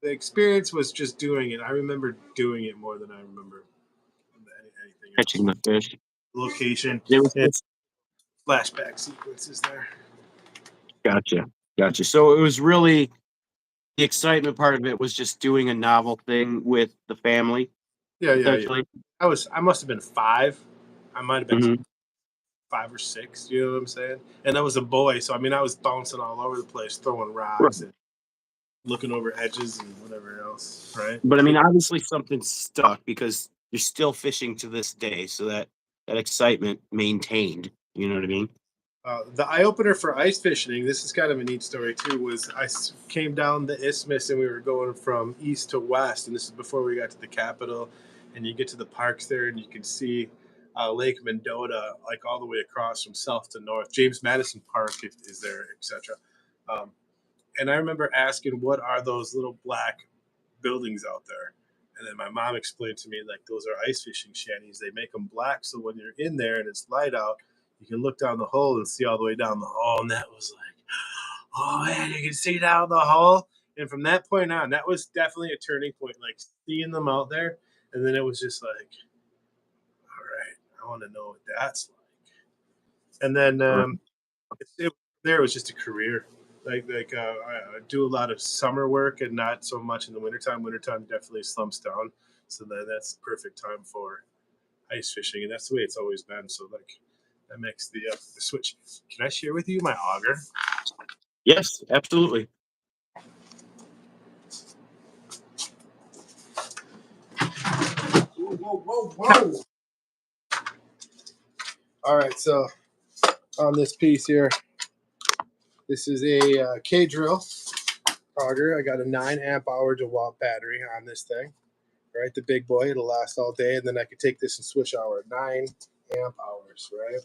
The experience was just doing it. I remember doing it more than I remember anything else. Catching the fish. Location. Flashback sequences there. Gotcha. So it was really the excitement part of it was just doing a novel thing with the family. Yeah. I must have been 5. I might have been 5 or 6. You know what I'm saying? And I was a boy, so I mean, I was bouncing all over the place, throwing rocks and looking over edges and whatever else, right? But I mean, obviously something stuck because you're still fishing to this day, so that excitement maintained. You know what I mean? The eye opener for ice fishing, this is kind of a neat story too, was I came down the isthmus and we were going from east to west, and this is before we got to the Capitol, and you get to the parks there and you can see Lake Mendota like all the way across from south to north. James Madison Park is there, etc. And I remember asking, what are those little black buildings out there? And then my mom explained to me, like, those are ice fishing shanties. They make them black, so when you're in there and it's light out, you can look down the hole and see all the way down the hole. And that was like, oh man, you can see down the hole. And from that point on, that was definitely a turning point. Like seeing them out there, and then it was just like, all right, I want to know what that's like. And then there was just a career. I do a lot of summer work and not so much in the wintertime. Wintertime definitely slumps down, so that's the perfect time for ice fishing, and that's the way it's always been. So like that makes the switch. Can I share with you my auger? Yes, absolutely. Whoa. All right, so on this piece here, this is a K-drill auger. I got a 9 amp hour DeWalt battery on this thing. Right, the big boy. It'll last all day, and then I could take this and switch hour 9 amp hours. Right,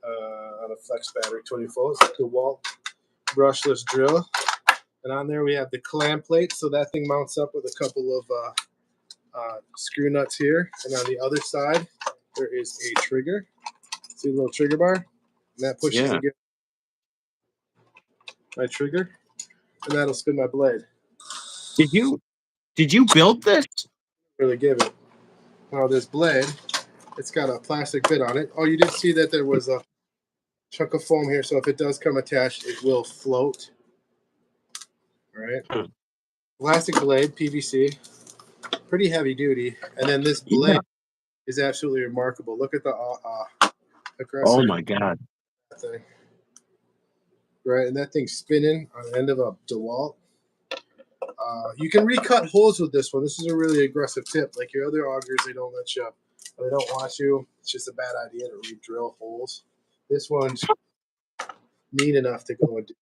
on a flex battery, 20 volts. DeWalt brushless drill, and on there we have the clamp plate. So that thing mounts up with a couple of screw nuts here, and on the other side there is a trigger. See the little trigger bar, and that pushes against my trigger, and that'll spin my blade. Did you build this? Really give it. Now this blade, it's got a plastic bit on it. Oh, you did see that there was a chunk of foam here, so if it does come attached, it will float. All right. Plastic blade, PVC, pretty heavy duty, and then this blade is absolutely remarkable. Look at the aggressor. Oh my god! Thing. Right, and that thing's spinning on the end of a DeWalt. You can recut holes with this one. This is a really aggressive tip. Like your other augers, they don't let you. They don't want you. It's just a bad idea to re-drill holes. This one's neat enough to go into.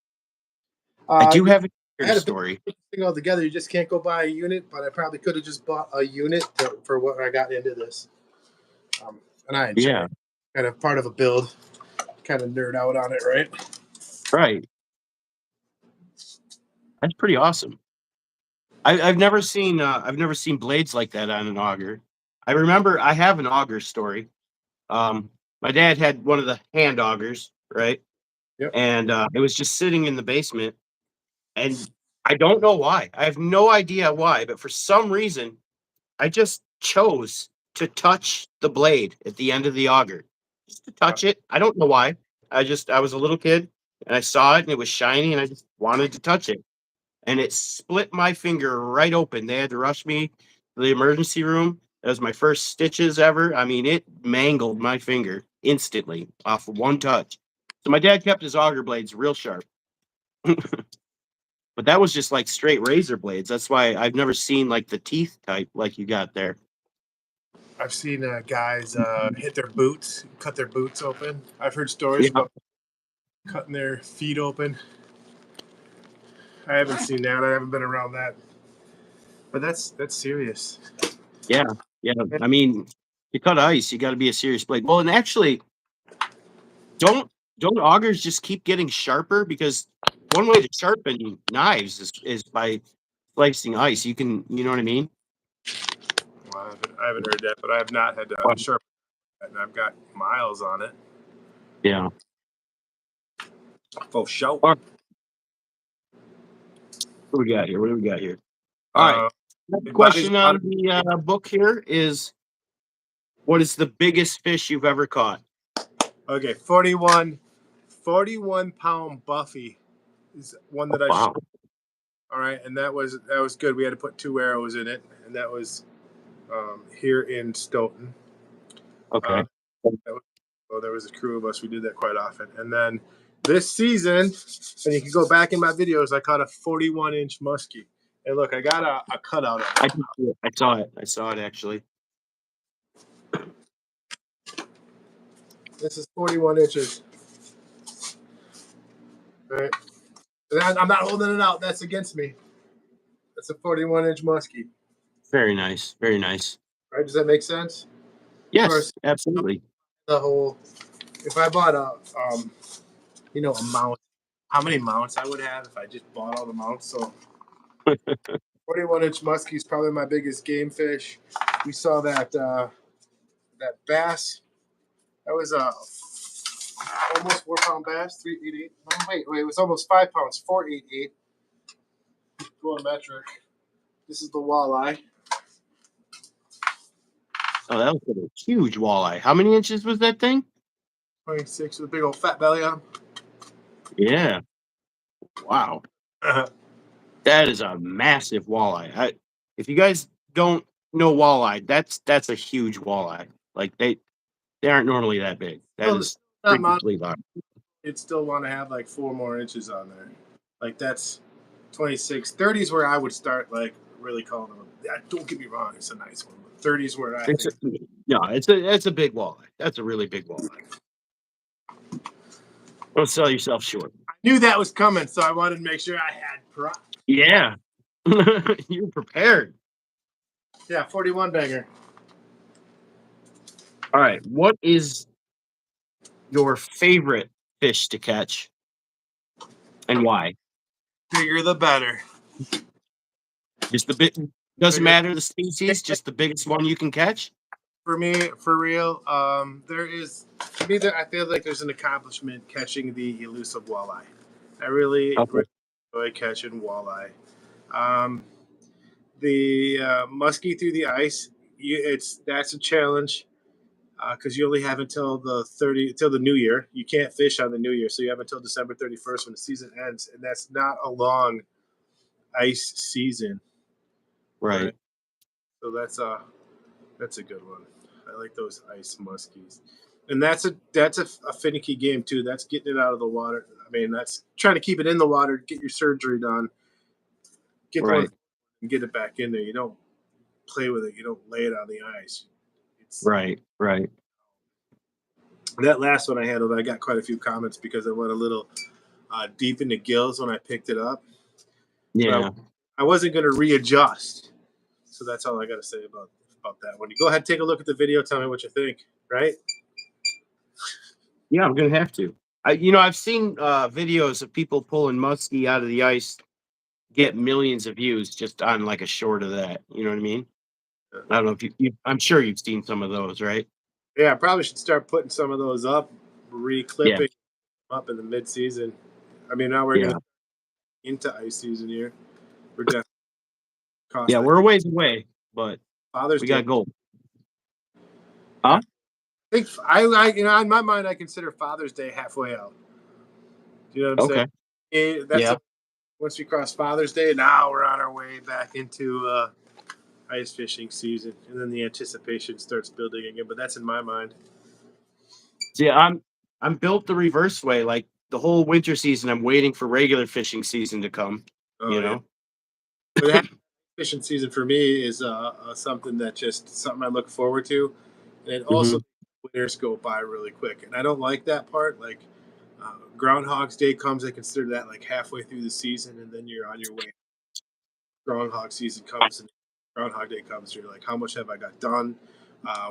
I do have a story. Thing all together, you just can't go buy a unit. But I probably could have just bought a unit for what I got into this. And I enjoy it. Kind of part of a build. Kind of nerd out on it, right? Right. That's pretty awesome. I've never seen blades like that on an auger. I remember I have an auger story. My dad had one of the hand augers, right? Yep. And it was just sitting in the basement, and I don't know why. I have no idea why, but for some reason, I just chose to touch the blade at the end of the auger, just to touch it. I don't know why. I was a little kid, and I saw it, and it was shiny, and I just wanted to touch it. And it split my finger right open. They had to rush me to the emergency room. That was my first stitches ever. I mean, it mangled my finger instantly off of one touch. So my dad kept his auger blades real sharp. But that was just like straight razor blades. That's why I've never seen like the teeth type like you got there. I've seen guys hit their boots, cut their boots open. I've heard stories about cutting their feet open. I haven't seen that. I haven't been around that. But that's serious. Yeah. I mean, you cut ice, you got to be a serious blade. Well, and actually, don't augers just keep getting sharper? Because one way to sharpen knives is by slicing ice. You know what I mean? Well, I haven't heard that, but I have not had to sharpen that, and I've got miles on it. Yeah. For sure. What do we got here? All right. The question on the book here is, what is the biggest fish you've ever caught? Okay, 41 pound Buffy is one that I shot. All right, and that was good. We had to put 2 arrows in it, and that was here in Stoughton. Okay. There was a crew of us. We did that quite often. And then this season, and you can go back in my videos, I caught a 41-inch muskie. And look, I got a cutout of it. I saw it actually. This is 41 inches. All right. And I'm not holding it out. That's against me. That's a 41-inch muskie. Very nice. Very nice. Right? Does that make sense? Yes, absolutely. If I bought a mount, how many mounts I would have if I just bought all the mounts? So 41-inch muskie is probably my biggest game fish. We saw that that bass. That was a almost 4 pound bass, 388. No, wait, it was almost 5 pounds, 488. Going metric. This is the walleye. Oh, that was a huge walleye. How many inches was that thing? 26 with a big old fat belly on him. Yeah. Wow. That is a massive walleye. If you guys don't know walleye, that's a huge walleye. Like they aren't normally that big. That Still is not much. freakishly large. You'd still want to have like 4 more inches on there. Like that's 26. 30 is where I would start like really calling them. Don't get me wrong, it's a nice one. But 30 is where I It's think. it's a big walleye. That's a really big walleye. Don't sell yourself short. I knew that was coming, so I wanted to make sure I had prop. Yeah. You're prepared. Yeah, 41 banger. All right. What is your favorite fish to catch and why? Bigger the better. Just the bit doesn't Bigger. matter the species, just the biggest one you can catch. For me, for real, there is to me that I feel like there's an accomplishment catching the elusive walleye. I really, Okay. really enjoy catching walleye. The muskie through the ice, that's a challenge because you only have until the new year. You can't fish on the new year, so you have until December 31st when the season ends, and that's not a long ice season, Right. right? So that's a good one. I like those ice muskies, and that's a finicky game too. That's getting it out of the water. I mean, that's trying to keep it in the water, get your surgery done, get the one Right. and get it back in there. You don't play with it. You don't lay it on the ice. It's Right. Right. that last one I handled. I got quite a few comments because I went a little deep in the gills when I picked it up. Yeah. But I wasn't going to readjust. So that's all I got to say about that one. You go ahead, take a look at the video. Tell me what you think. Right? Yeah, I'm gonna have to. I've seen videos of people pulling muskie out of the ice, get millions of views just on like a short of that. You know what I mean? I don't know if I'm sure you've seen some of those, right? Yeah, I probably should start putting some of those up, Yeah, reclipping up in the mid-season. I mean, now we're going yeah, to into ice season here. We're definitely cost yeah. that We're a ways away, but Father's we Day. got gold. Yeah. Huh? I think I in my mind I consider Father's Day halfway out. Do you know what I'm saying? Okay. That's Yeah. once we cross Father's Day, now we're on our way back into ice fishing season, and then the anticipation starts building again. But that's in my mind. See, I'm built the reverse way. Like the whole winter season, I'm waiting for regular fishing season to come. Oh You yeah, know? but that fishing season for me is something that just something I look forward to, and it also Hmm. winters go by really quick, and I don't like that part. Like Groundhog's Day comes, I consider that like halfway through the season, and then you're on your way. Groundhog season comes, and Groundhog Day comes. You're like, how much have I got done?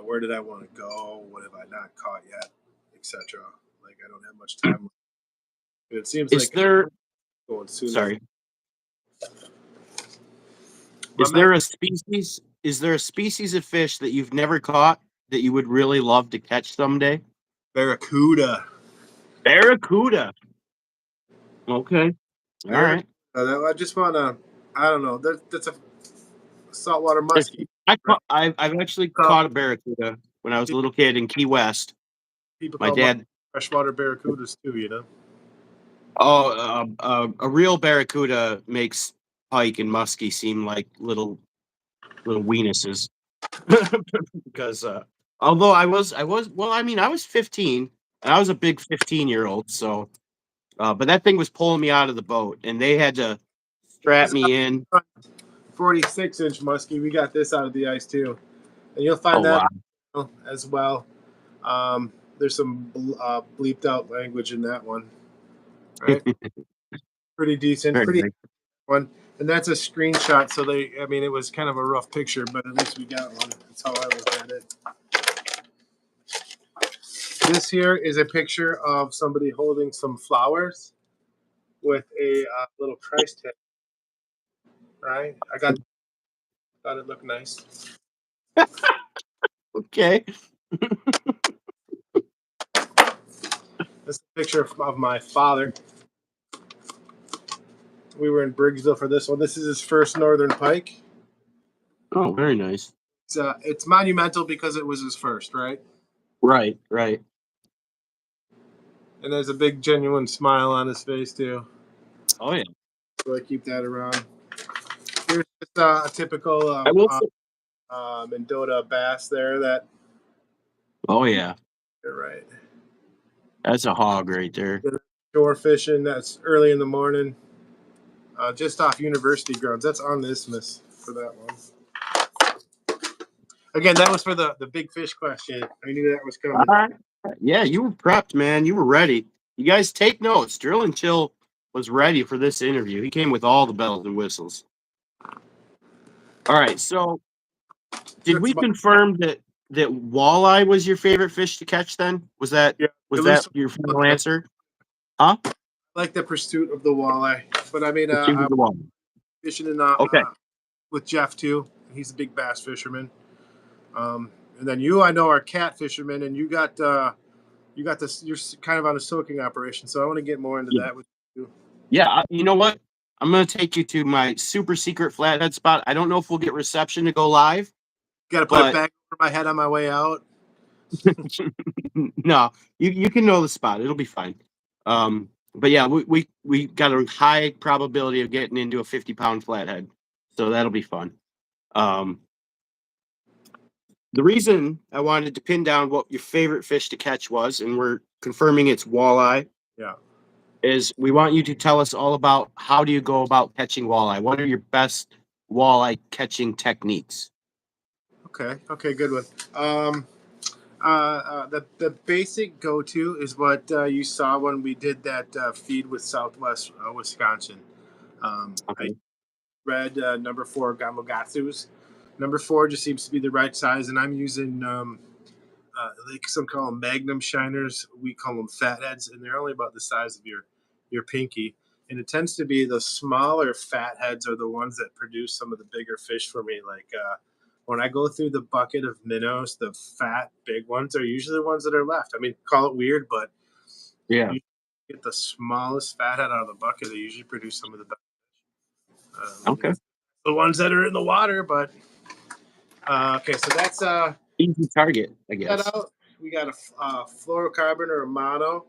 Where did I want to go? What have I not caught yet, etc. Like I don't have much time. It seems Is like it's there? going sooner. Sorry. My Is man, there a species? Is there a species of fish that you've never caught that you would really love to catch someday? Barracuda. Barracuda. Okay. All Barracuda. right. I just want to. I don't know. That's a saltwater It's, muskie. I Right? caught, I've actually So caught a barracuda when I was a little kid in Key West. people My call them dad. freshwater barracudas too. You know. Oh, a real barracuda makes pike and muskie seem like little weenuses. Because although I was well, I mean, I was 15 and I was a big 15-year-old, so but that thing was pulling me out of the boat, and they had to strap This is me in. a 46-inch muskie. We got this out of the ice too, and you'll Oh find that wow! as well. There's some bleeped out language in that one, right? Pretty decent, Very pretty nice. one. And that's a screenshot. So I mean, it was kind of a rough picture, but at least we got one. That's how I look at it. This here is a picture of somebody holding some flowers with a little price tag, right? I got Thought it looked nice. Okay. This is a picture of my father. We were in Briggsville for this one. This is his first northern pike. Oh, very nice. It's monumental because it was his first, right? Right, right. And there's a big genuine smile on his face too. Oh yeah. So I keep that around. Here's just a typical I will say, Mendota bass there. That oh yeah. you're right. That's a hog right there. Shore fishing. That's early in the morning. Just off University grounds. That's on the isthmus for that one. Again, that was for the big fish question. I knew that was coming. Yeah, you were prepped, man. You were ready. You guys take notes. Drill and Chill was ready for this interview. He came with all the bells and whistles. All right, so did we confirm that walleye was your favorite fish to catch then? Was that Yeah, your final answer? Huh? Like the pursuit of the walleye. But I mean, She was I'm the one. fishing in Okay. with Jeff too. He's a big bass fisherman. And then you, I know, are cat fisherman, and you got this. You're kind of on a soaking operation, so I want to get more into Yeah. that with you. Yeah, you know what? I'm gonna take you to my super secret flathead spot. I don't know if we'll get reception to go live, Got to put a but bag over my head on my way out. no, you can know the spot. It'll be fine. But yeah, we got a high probability of getting into a 50-pound flathead, so that'll be fun. The reason I wanted to pin down what your favorite fish to catch was, and we're confirming it's walleye, Yeah. is we want you to tell us all about how do you go about catching walleye. What are your best walleye catching techniques? Okay. Okay. Good one. The basic go to is what you saw when we did that feed with Southwest Wisconsin. I Okay. read number 4 Gamogatsus. Number 4 just seems to be the right size, and I'm using like some call them Magnum shiners. We call them fatheads, and they're only about the size of your pinky. And it tends to be the smaller fatheads are the ones that produce some of the bigger fish for me. Like when I go through the bucket of minnows, the fat big ones are usually the ones that are left. I mean, call it weird, but Yeah. you get the smallest fathead out of the bucket. They usually produce some of the best. Okay. The ones that are in the water, but okay, so that's Easy target, I that guess. out. We got a fluorocarbon or a mono.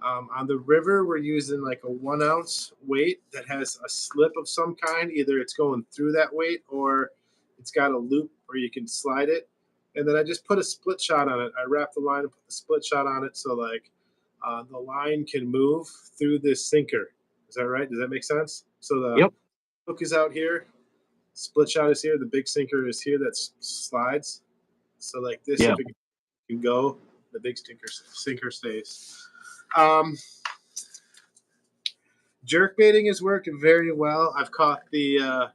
On the river, we're using like a 1 ounce weight that has a slip of some kind. Either it's going through that weight or it's got a loop where you can slide it. And then I just put a split shot on it. I wrap the line and put the split shot on it so like the line can move through this sinker. Is that right? Does that make sense? So the Yep. hook is out here, split shot is here, the big sinker is here that slides. So like this, Yeah. if it can go, the big sinker stays. Um, Jerk baiting has worked very well. I've caught the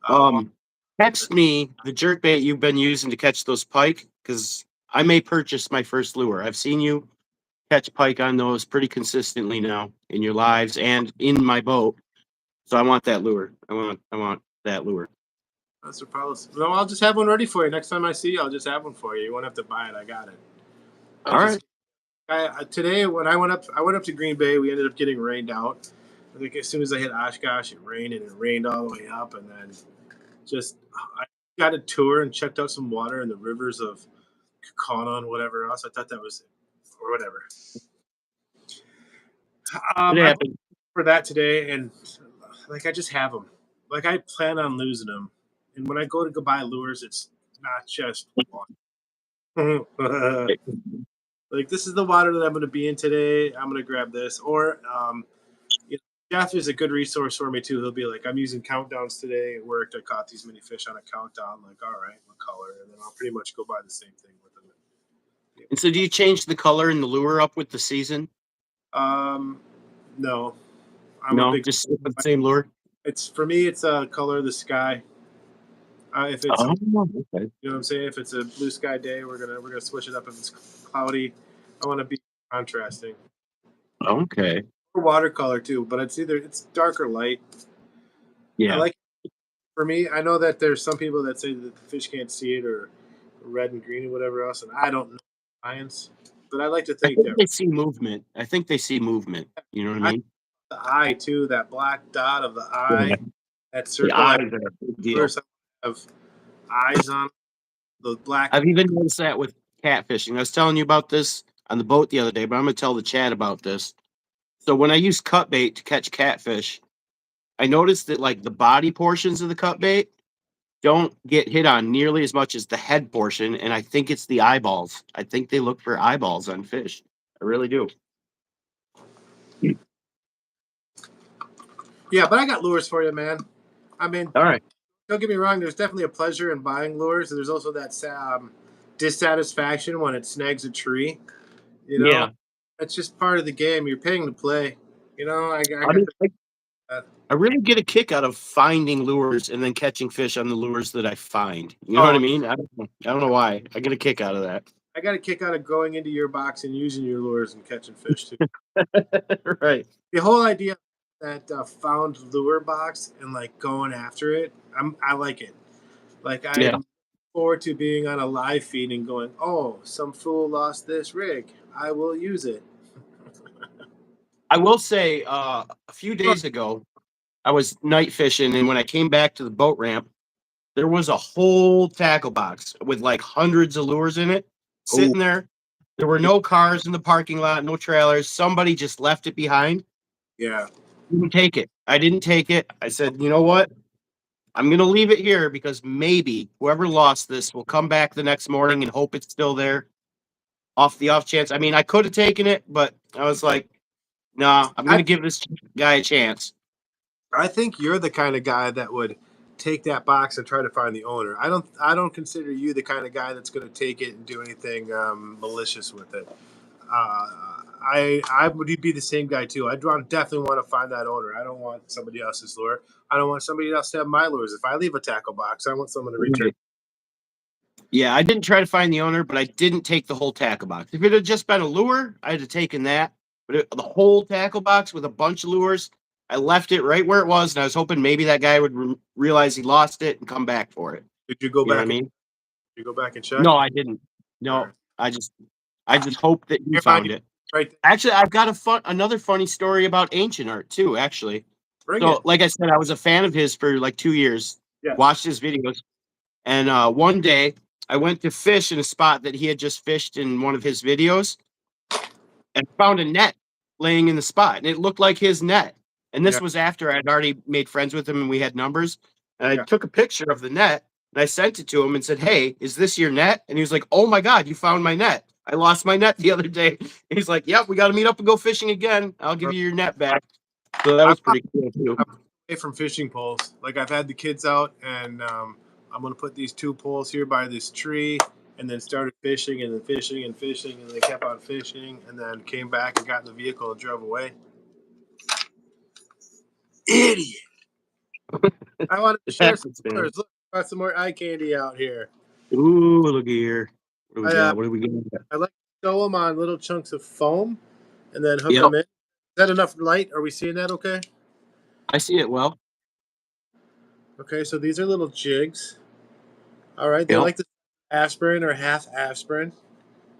Um, Text me the jerk bait you've been using to catch those pike, because I may purchase my first lure. I've seen you catch pike on those pretty consistently now in your lives and in my boat. So I want that lure. I want that lure. That's the policy. No, I'll just have one ready for you. Next time I see you, I'll just have one for you. You won't have to buy it. I got it. All right. Today when I went up to Green Bay. We ended up getting rained out. I think as soon as I hit Oshkosh, it rained and it rained all the way up, and then just I got a tour and checked out some water in the rivers of Kakana and whatever else. I thought that was or whatever. It I happened. for that today, and like I just have them. Like I plan on losing them, and when I go buy lures, it's not just one. Like this is the water that I'm going to be in today. I'm going to grab this, or you know, Jeff is a good resource for me too. He'll be like, I'm using countdowns today at work. I caught these many fish on a countdown. I'm like, all right, what color? And then I'll pretty much go buy the same thing with them. And so do you change the color in the lure up with the season? No, I'm a No, big. just stick with the same lure. It's for me. It's a color of the sky. If it's Oh, a, okay. you know what I'm saying. If it's a blue sky day, we're gonna switch it up. If it's cloudy, I want to be contrasting. Okay. Or watercolor too, but it's dark or light. I Yeah. like For me, I know that there's some people that say that the fish can't see it or red and green or whatever else, and I don't know science, but I like to I think think that they see movement. I think they see movement. You know what I I mean? the eye too, that black dot of the Yeah. eye, that The circle, eyes that are a big deal. colors have eyes on the black. I've even noticed that with catfishing. I was telling you about this on the boat the other day, but I'm gonna tell the chat about this. So when I use cut bait to catch catfish, I noticed that like the body portions of the cut bait don't get hit on nearly as much as the head portion, and I think it's the eyeballs. I think they look for eyeballs on fish. I really do. Yeah, but I got lures for you, man. I mean, All right. don't get me wrong. There's definitely a pleasure in buying lures, and there's also that dissatisfaction when it snags a tree. You know, Yeah. it's just part of the game. You're paying to play. I I got mean, the. Uh, I really get a kick out of finding lures and then catching fish on the lures that I find. You know what I oh, mean? I don't know why. I get a kick out of that. I got a kick out of going into your box and using your lures and catching fish too. Right. The whole idea of that found lure box and like going after it, I like it. Like Yeah. I'm forward to being on a live feed and going, oh, some fool lost this rig. I will use it. I will say a few days ago, I was night fishing, and when I came back to the boat ramp, there was a whole tackle box with like hundreds of lures in it Oh, sitting there. There were no cars in the parking lot, no trailers. Somebody just left it behind. yeah. Didn't take it. I didn't take it. I said, you know what? I'm gonna leave it here because maybe whoever lost this will come back the next morning and hope it's still there. Off the off chance. I mean, I could have taken it, but I was like, nah, I'm I gonna give this guy a chance. I think you're the kind of guy that would take that box and try to find the owner. I don't consider you the kind of guy that's going to take it and do anything malicious with it. I would be the same guy too. definitely want to find that owner. I don't want somebody else's lure. I don't want somebody else to have my lures. If I leave a tackle box, I want someone to return. Right. Yeah, I didn't try to find the owner, but I didn't take the whole tackle box. If it had just been a lure, I'd have taken that. But the whole tackle box with a bunch of lures, I left it right where it was, and I was hoping maybe that guy would realize he lost it and come back for it. Did you go You know what I back and mean? check? No, I didn't. All No, right. I just hoped that he Here, mind found you, it. right there. Actually, I've got another funny story about ancient art too. Actually, Bring so it. like I said, I was a fan of his for like 2 years. Yes. Watched his videos, and one day I went to fish in a spot that he had just fished in one of his videos, and found a net laying in the spot, and it looked like his net. And Yeah. this was after I'd already made friends with him and we had numbers. And I Yeah. took a picture of the net and I sent it to him and said, "Hey, is this your net?" And he was like, "Oh my God, you found my net. I lost my net the other day." And he's like, "Yep, we got to meet up and go fishing again. I'll give you your net back." So that I'm was pretty cool too. away from fishing poles. Like I've had the kids out, and I'm gonna put these two poles here by this tree, and then started fishing, and then fishing and fishing, and they kept on fishing, and then came back and got in the vehicle and drove away. Idiot! I wanted to It share some happens, man. colors. Look, got some more eye candy out here. Ooh, look here. What do we I got? What do we got? I like to sew them on little chunks of foam, and then hook Yep, them in. Is that enough light? Are we seeing that okay? I see it well. Okay, so these are little jigs. All right, they Yep. like the aspirin or half aspirin.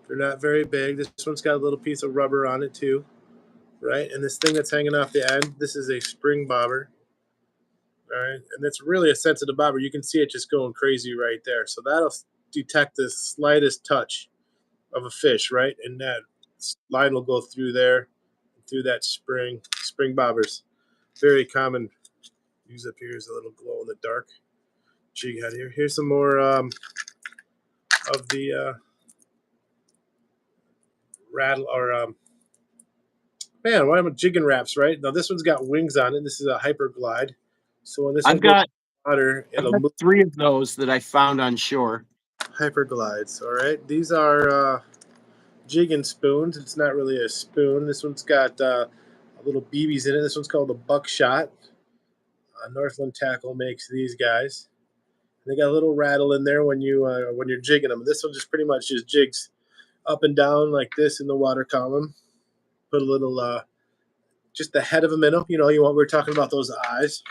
They're not very big. This one's got a little piece of rubber on it too, right? And this thing that's hanging off the end, this is a spring bobber. All right, and it's really a sensitive bobber. You can see it just going crazy right there. So that'll detect the slightest touch of a fish, right? And that line will go through there, through that spring bobbers. Very common. Use up here is a little glow in the dark jig head here. Here's some more of the rattle or man, why am I jigging wraps, right? Now this one's got wings on it. This is a hyper glide. So when this one I've goes got water, I've it'll got move. 3 of those that I found on shore. Hyper glides. All right. These are jigging spoons. It's not really a spoon. This one's got little BBs in it. This one's called a buckshot. Northland Tackle makes these guys. They got a little rattle in there when you're jigging them. This one just pretty much just jigs up and down like this in the water column. Put a little just the head of a minnow. You know, we were talking about those eyes.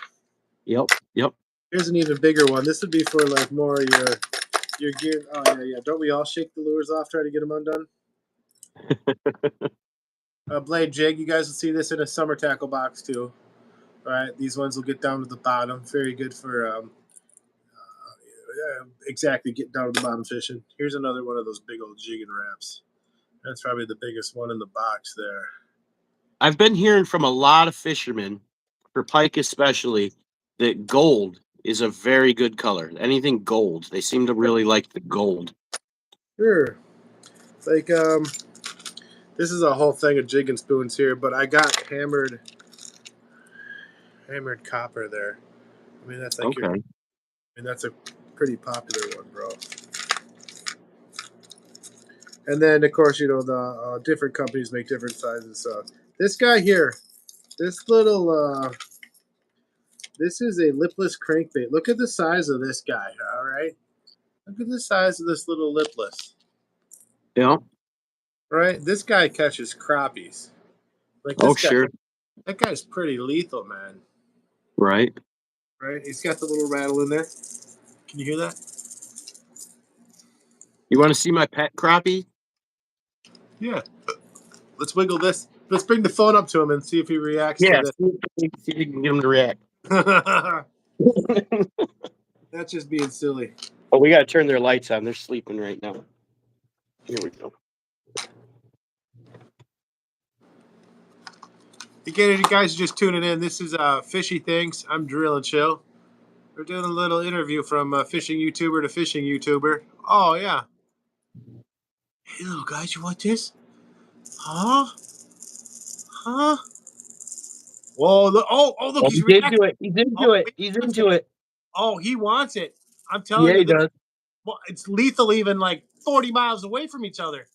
Yep, yep. Here's an even bigger one. This would be for like more your gear. Oh yeah. Don't we all shake the lures off, try to get them undone? Blade jig. You guys will see this in a summer tackle box too. All right, these ones will get down to the bottom. Very good for exactly getting down to the bottom fishing. Here's another one of those big old jigging wraps. That's probably the biggest one in the box there. I've been hearing from a lot of fishermen, for pike especially, that gold is a very good color. Anything gold, they seem to really like the gold. Sure. Like this is a whole thing of jigging spoons here, but I got hammered copper there. I mean that's like Okay. that's a pretty popular one, bro. And then of course the different companies make different sizes. So this guy here, this little this is a lipless crankbait. Look at the size of this guy. All right, look at the size of this little lipless. Yeah. Right, this guy catches crappies. Like Oh, this guy, sure. that guy's pretty lethal, man. Right. Right, he's got the little rattle in there. Can you hear that? You want to see my pet crappie? Yeah. Let's wiggle this. Let's bring the phone up to him and see if he reacts to Yeah. this. See if you can get him to react. That's just being silly. Oh, we got to turn their lights on. They're sleeping right now. Here we go. Again, you guys are just tuning in. This is Fishy Things. I'm Drill and Chill. We're doing a little interview from fishing YouTuber to fishing YouTuber. Oh, yeah. Hey, little guys, you want this? Huh? Huh? Whoa, look. Oh, look, Oh, he's he did reacting. do it. He's Oh, into it. he He's wants into it. it. Oh, he wants it. I'm telling Yeah, you, he does. well, it's lethal even like 40 miles away from each other.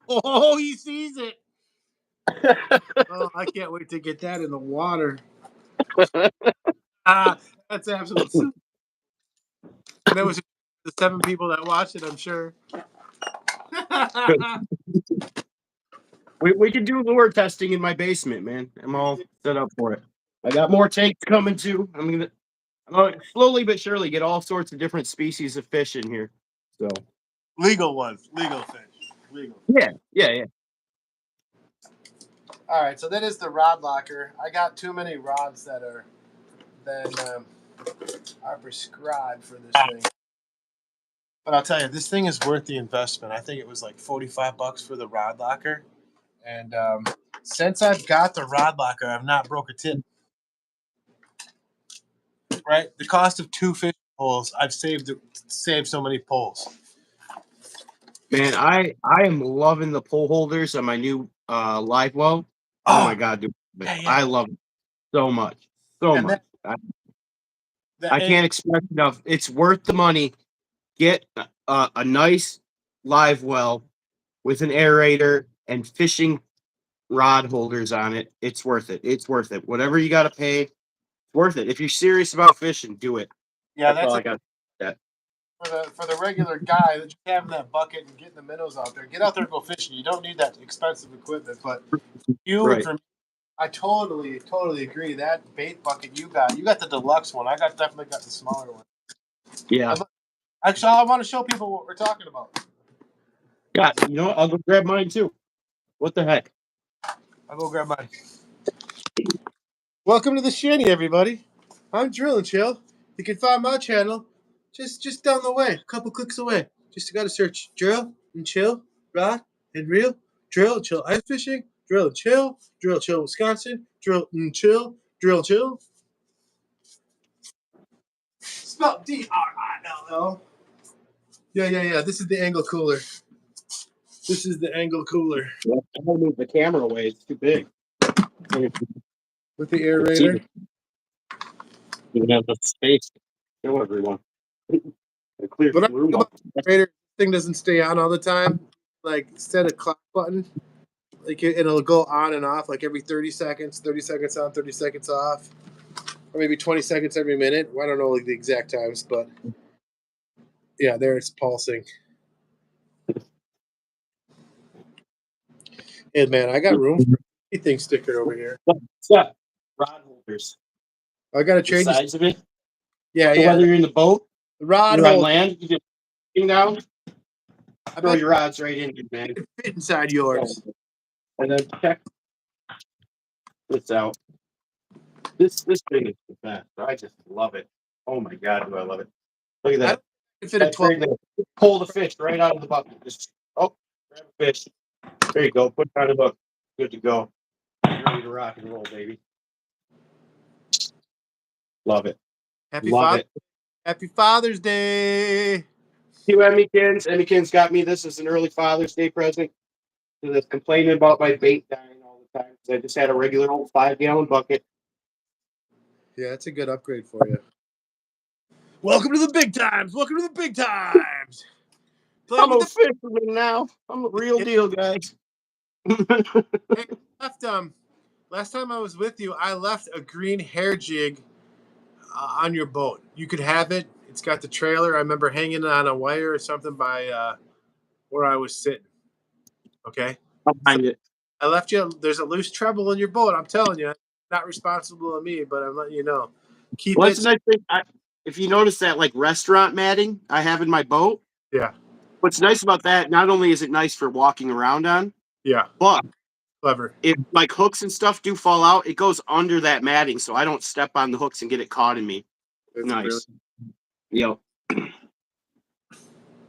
Oh, he sees it. Oh, I can't wait to get that in the water. Ah, that's absolute. And that was the 7 people that watched it, I'm sure. We can do lure testing in my basement, man. I'm all set up for it. I got more tanks coming too. I'm gonna slowly but surely get all sorts of different species of fish in here. So Legal ones, legal fish, legal. yeah. All right, so that is the rod locker. I got too many rods that are prescribed for this thing. But I'll tell you, this thing is worth the investment. I think it was like $45 for the rod locker, and since I've got the rod locker, I've not broke a tip. Right, the cost of 2 fishing poles, I've saved so many poles. Man, I am loving the pole holders on my new live well. Oh my god, dude. Yeah. I love it so much. So And much. the I can't express enough. It's worth the money. Get a nice live well with an aerator and fishing rod holders on it. It's worth it. It's worth it. Whatever you got to pay, it's worth it. If you're serious about fishing, do it. Yeah, That's all I got. That. For the regular guy that just having that bucket and getting the minnows out there. Get out there and go fishing. You don't need that expensive equipment, but you and Right. for me, I totally agree. That bait bucket you got the deluxe one. I definitely got the smaller one. Yeah. Actually, I want to show people what we're talking about. God, you know what? I'll go grab mine too. What the heck? I'll go grab mine. Welcome to the shanty, everybody. I'm Drill and Chill. You can find my channel just down the way, a couple clicks away. Just got to search Drill and Chill, Rod and Reel, Drill and Chill Ice Fishing, Drill and Chill, Wisconsin, Drill and Chill, Drill and Chill. Spelled DRILL. Yeah. This is the angle cooler. This is the angle cooler. Well, I don't move the camera away. It's too big. With the aerator. You have the space. Show everyone. A clear What I room think up. about the aerator, thing doesn't stay on all the time. Like set a clock button. Like it'll go on and off like every 30 seconds, 30 seconds on, 30 seconds off. Or maybe 20 seconds every minute. I don't know like the exact times, but yeah, there it's pulsing. Hey man, I got room for anything sticker over here. What's up? Rod holders. I gotta The change size of it. Yeah, So yeah. whether you're in the boat, The rod you're on hole. land, you just hang down, I throw bet your rods right in, man. it fit inside yours. And then check this out. This thing is the best. I just love it. Oh my god, do I love it! Look at I that. don't think it fit a That's 12. right there. Pull the fish right out of the bucket. Just grab a fish. There you go. Put it on the hook. Good to go. Ready to rock and roll, baby. Love it. Happy Love Father, it. Happy Father's Day. You Emmykins. Emmykins got me this as an early Father's Day present. That's complaining about my bait dying all the time. I just had a regular old 5-gallon bucket. Yeah, that's a good upgrade for you. Welcome to the big times. Welcome to the big times. Playing I'm with a the fisherman now. I'm a real deal, guys. Hey, left last time I was with you, I left a green hair jig on your boat. You could have it. It's got the trailer. I remember hanging it on a wire or something by where I was sitting. Okay. I'll So find it. I left you. There's a loose treble in your boat. I'm telling you, not responsible of me, but I'm letting you know. Keep Well, that's it. a nice thing. If you notice that, like restaurant matting I have in my boat, Yeah. what's nice about that, not only is it nice for walking around on, Yeah. but Clever. if like hooks and stuff do fall out, it goes under that matting, so I don't step on the hooks and get it caught in me. That's Nice. brilliant. Yep.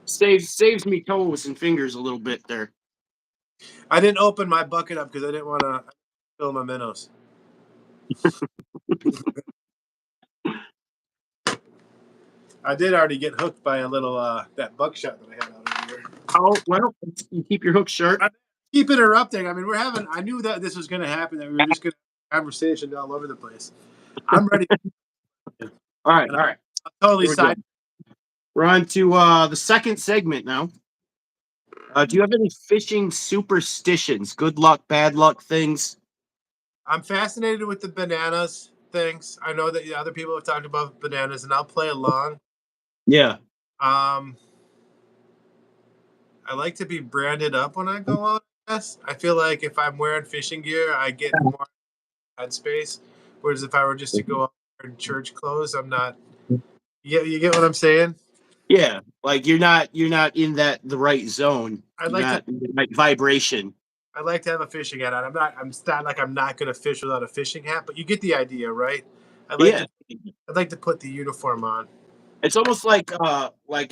Saves me toes and fingers a little bit there. I didn't open my bucket up because I didn't want to fill my minnows. I did already get hooked by a little that buckshot that I had out over here. Oh well, you keep your hook sharp. I keep interrupting. I mean, I knew that this was going to happen. That we were just going to have conversation all over the place. I'm ready. All right, all right. I'm totally Here we go. side. We're on to the second segment now. Do you have any fishing superstitions? Good luck, bad luck things? I'm fascinated with the bananas things. I know that other people have talked about bananas, and I'll play along. Yeah. Um, I like to be branded up when I go on. Yes, I feel like if I'm wearing fishing gear, I get more headspace. Whereas if I were just to go out in church clothes, I'm not. You get what I'm saying? Yeah. Like you're not in the right zone. I'd You're like to. not in the right vibration. I'd like to have a fishing hat on. I'm not. I'm not like I'm not going to fish without a fishing hat, but you get the idea, right? I'd like Yeah. to. I'd like to put the uniform on. It's almost like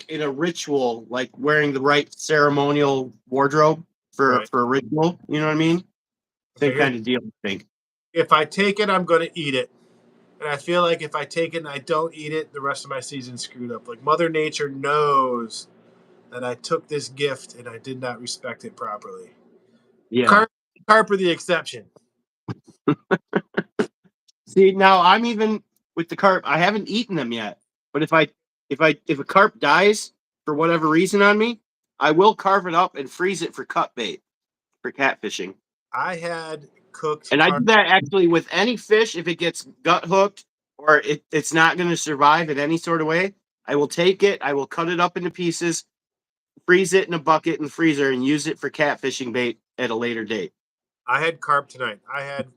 in a ritual, like wearing the right ceremonial wardrobe for Right. for a ritual. You know what I mean? Same Okay. Here. kind of deal, I think. If I take it, I'm going to eat it. And I feel like if I take it and I don't eat it, the rest of my season's screwed up. Like Mother Nature knows that I took this gift and I did not respect it properly. Yeah. Carp are the exception. See, now I'm even with the carp. I haven't eaten them yet, but if a carp dies for whatever reason on me, I will carve it up and freeze it for cut bait for catfishing. I had cooked And I do carp. that actually with any fish. If it gets gut hooked or it's not going to survive in any sort of way, I will take it. I will cut it up into pieces, freeze it in a bucket in the freezer, and use it for catfishing bait at a later date. I had carp tonight. I had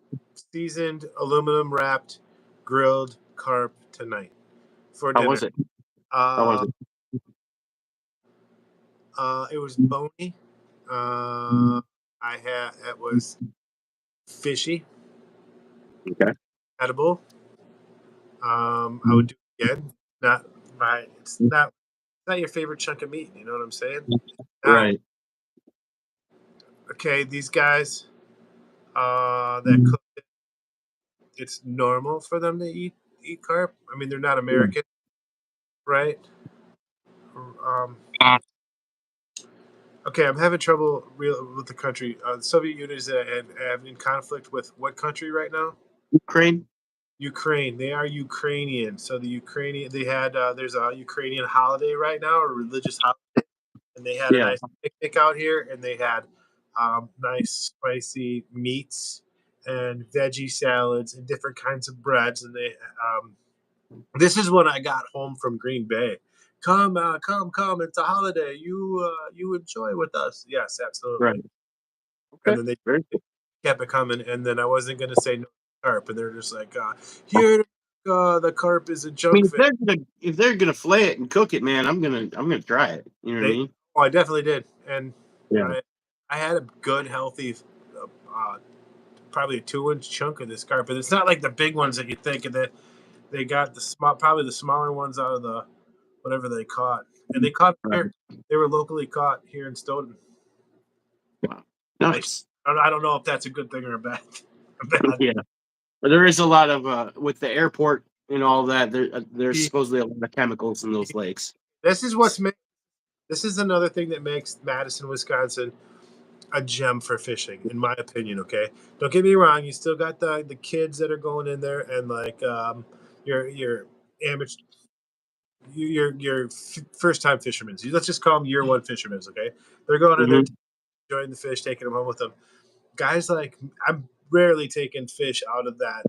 seasoned aluminum wrapped grilled carp tonight for How dinner. was it? How was Uh, it? it was bony. It was fishy, Okay. edible. I would do it again. Not my. It's not your favorite chunk of meat. You know what I'm saying? Now, Right. okay, these guys that cook it, it's normal for them to eat carp. I mean, they're not American, right? Um, okay, I'm having trouble with the country. The Soviet Union is in conflict with what country right now? Ukraine. Ukraine. They are Ukrainian. So the Ukrainian they had there's a Ukrainian holiday right now, a religious holiday, and they had a Yeah. nice picnic out here, and they had nice spicy meats and veggie salads and different kinds of breads, and they this is when I got home from Green Bay. Come! It's a holiday. You enjoy with us. Yes, absolutely. Right. And Okay. then they Very cool. kept it coming, and then I wasn't going to say no to carp, and they're just like, here the carp is a I junk mean, fish. if they're gonna flay it and cook it, man, I'm gonna try it. You know what I mean? Oh, I definitely did, and Yeah. I had a good, healthy, uh, probably a 2 inch chunk of this carp. But it's not like the big ones that you think. And that they got the small, probably the smaller ones out of the whatever they caught, and they caught Right. here. They were locally caught here in Stoughton. Wow. Nice. I don't know if that's a good thing or a bad. A bad. Yeah. But there is a lot of with the airport and all that. There's He- supposedly a lot of chemicals in those lakes. This is this is another thing that makes Madison, Wisconsin, a gem for fishing, in my opinion. Okay, don't get me wrong. You still got the kids that are going in there, and like your amateur, your first time fishermen. Let's just call them year one fishermen. Okay, they're going in there, Hmm. enjoying the fish, taking them home with them. Guys like I'm rarely taking fish out of that.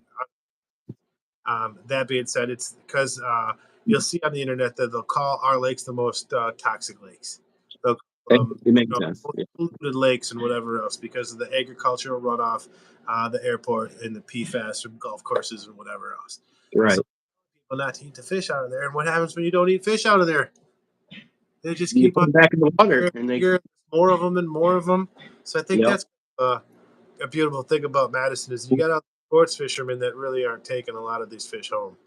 That being said, it's because you'll see on the internet that they'll call our lakes the most toxic lakes. They'll call It, them it makes you sense. know, Yeah. polluted lakes and whatever else because of the agricultural runoff, the airport, and the PFAS from golf courses and whatever else. So Right. people not to eat the fish out of there. And what happens when you don't eat fish out of there? They just You keep put on them back in the water, bigger, and they. bigger, more of them and more of them. So I think Yep. that's uh, a beautiful thing about Madison is you got all sports fishermen that really aren't taking a lot of these fish home.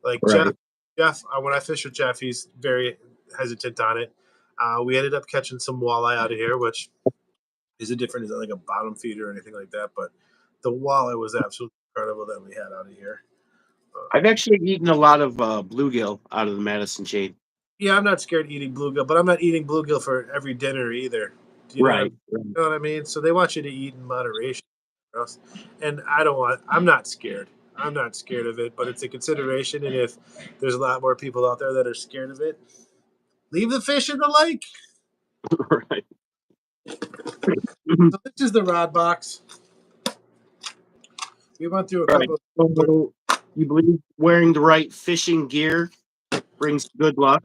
Like Right. Jeff, when I fish with Jeff, he's very hesitant on it. We ended up catching some walleye out of here, which is a different, is like a bottom feeder or anything like that. But the walleye was absolutely incredible that we had out of here. I've actually eaten a lot of bluegill out of the Madison chain. Yeah, I'm not scared of eating bluegill, but I'm not eating bluegill for every dinner either. Do you know what Right. Right. you know what I mean? So they want you to eat in moderation. And I don't want. I'm not scared. I'm not scared of it, but it's a consideration. And if there's a lot more people out there that are scared of it, leave the fish in the lake. Right. So this is the rod box. We went through a Right. couple. Of, So you believe wearing the right fishing gear brings good luck?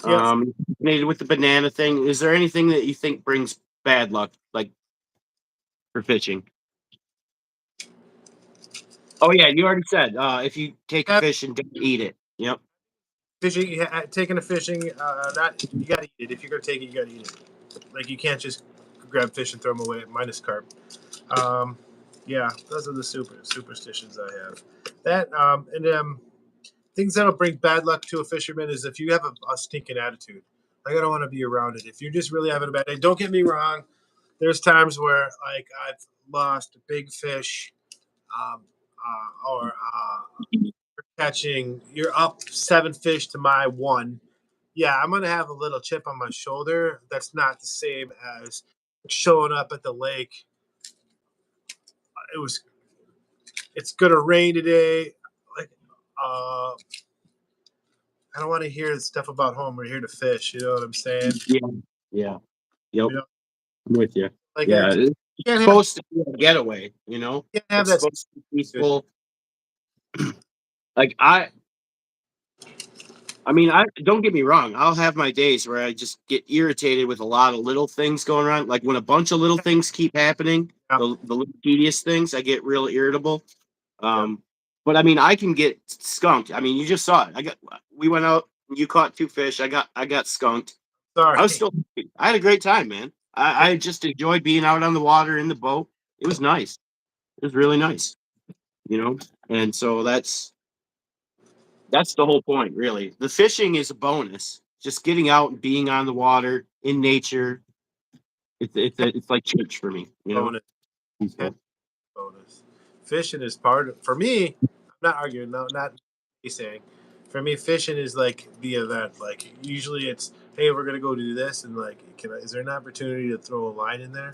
yes, Made with the banana thing. Is there anything that you think brings bad luck, like for fishing? Oh yeah, you already said if you take a fish and don't eat it. Yep. fishing, taking a fishing. Not you got to eat it. If you're gonna take it, you got to eat it. Like you can't just grab fish and throw them away. Minus carp. Um, yeah, those are the superstitions I have. That and things that'll bring bad luck to a fisherman is if you have a stinking attitude. Like I don't want to be around it. If you're just really having a bad day, don't get me wrong. There's times where like I've lost a big fish, or catching. You're up 7 fish to my one. Yeah, I'm gonna have a little chip on my shoulder. That's not the same as showing up at the lake. It was. It's gonna rain today. Like, uh, I don't want to hear stuff about home. We're here to fish. You know what I'm saying? Yeah. Yeah. Yep. You know, I'm with you. like Yeah. It's can't have supposed to be a getaway. can't have It's that. supposed to be peaceful. Like I mean, I don't get me wrong. I'll have my days where I just get irritated with a lot of little things going on. Like when a bunch of little things keep happening, Yeah, the little tedious things, I get real irritable. yeah. Um, but I mean, I can get skunked. I mean, you just saw it. We went out. You caught 2 fish. I got skunked. I was Sorry. still. I had a great time, man. I just enjoyed being out on the water in the boat. It was nice. It was really nice. And so that's the whole point, really. The fishing is a bonus. Just getting out and being on the water in nature. It's like church for me. Bonus. Peaceful. Bonus. Fishing is part of. For me, I'm not arguing. No, not me saying. For me, fishing is like the event. Like usually, it's hey, we're gonna go do this, and like, is there an opportunity to throw a line in there?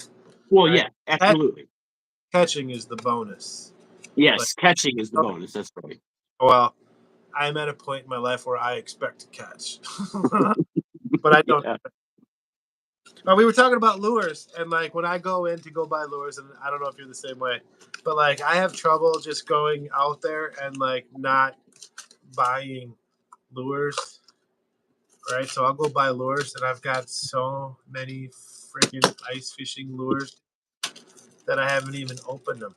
Well, Right. yeah, absolutely. Catching is the bonus. Like, Yes, catching is the oh, bonus. That's right. well, I'm at a point in my life where I expect to catch, but I don't. Yeah. We were talking about lures, and like when I go in to go buy lures, and I don't know if you're the same way, but like I have trouble just going out there and like not buying lures, right? So I'll go buy lures, and I've got so many freaking ice fishing lures that I haven't even opened them.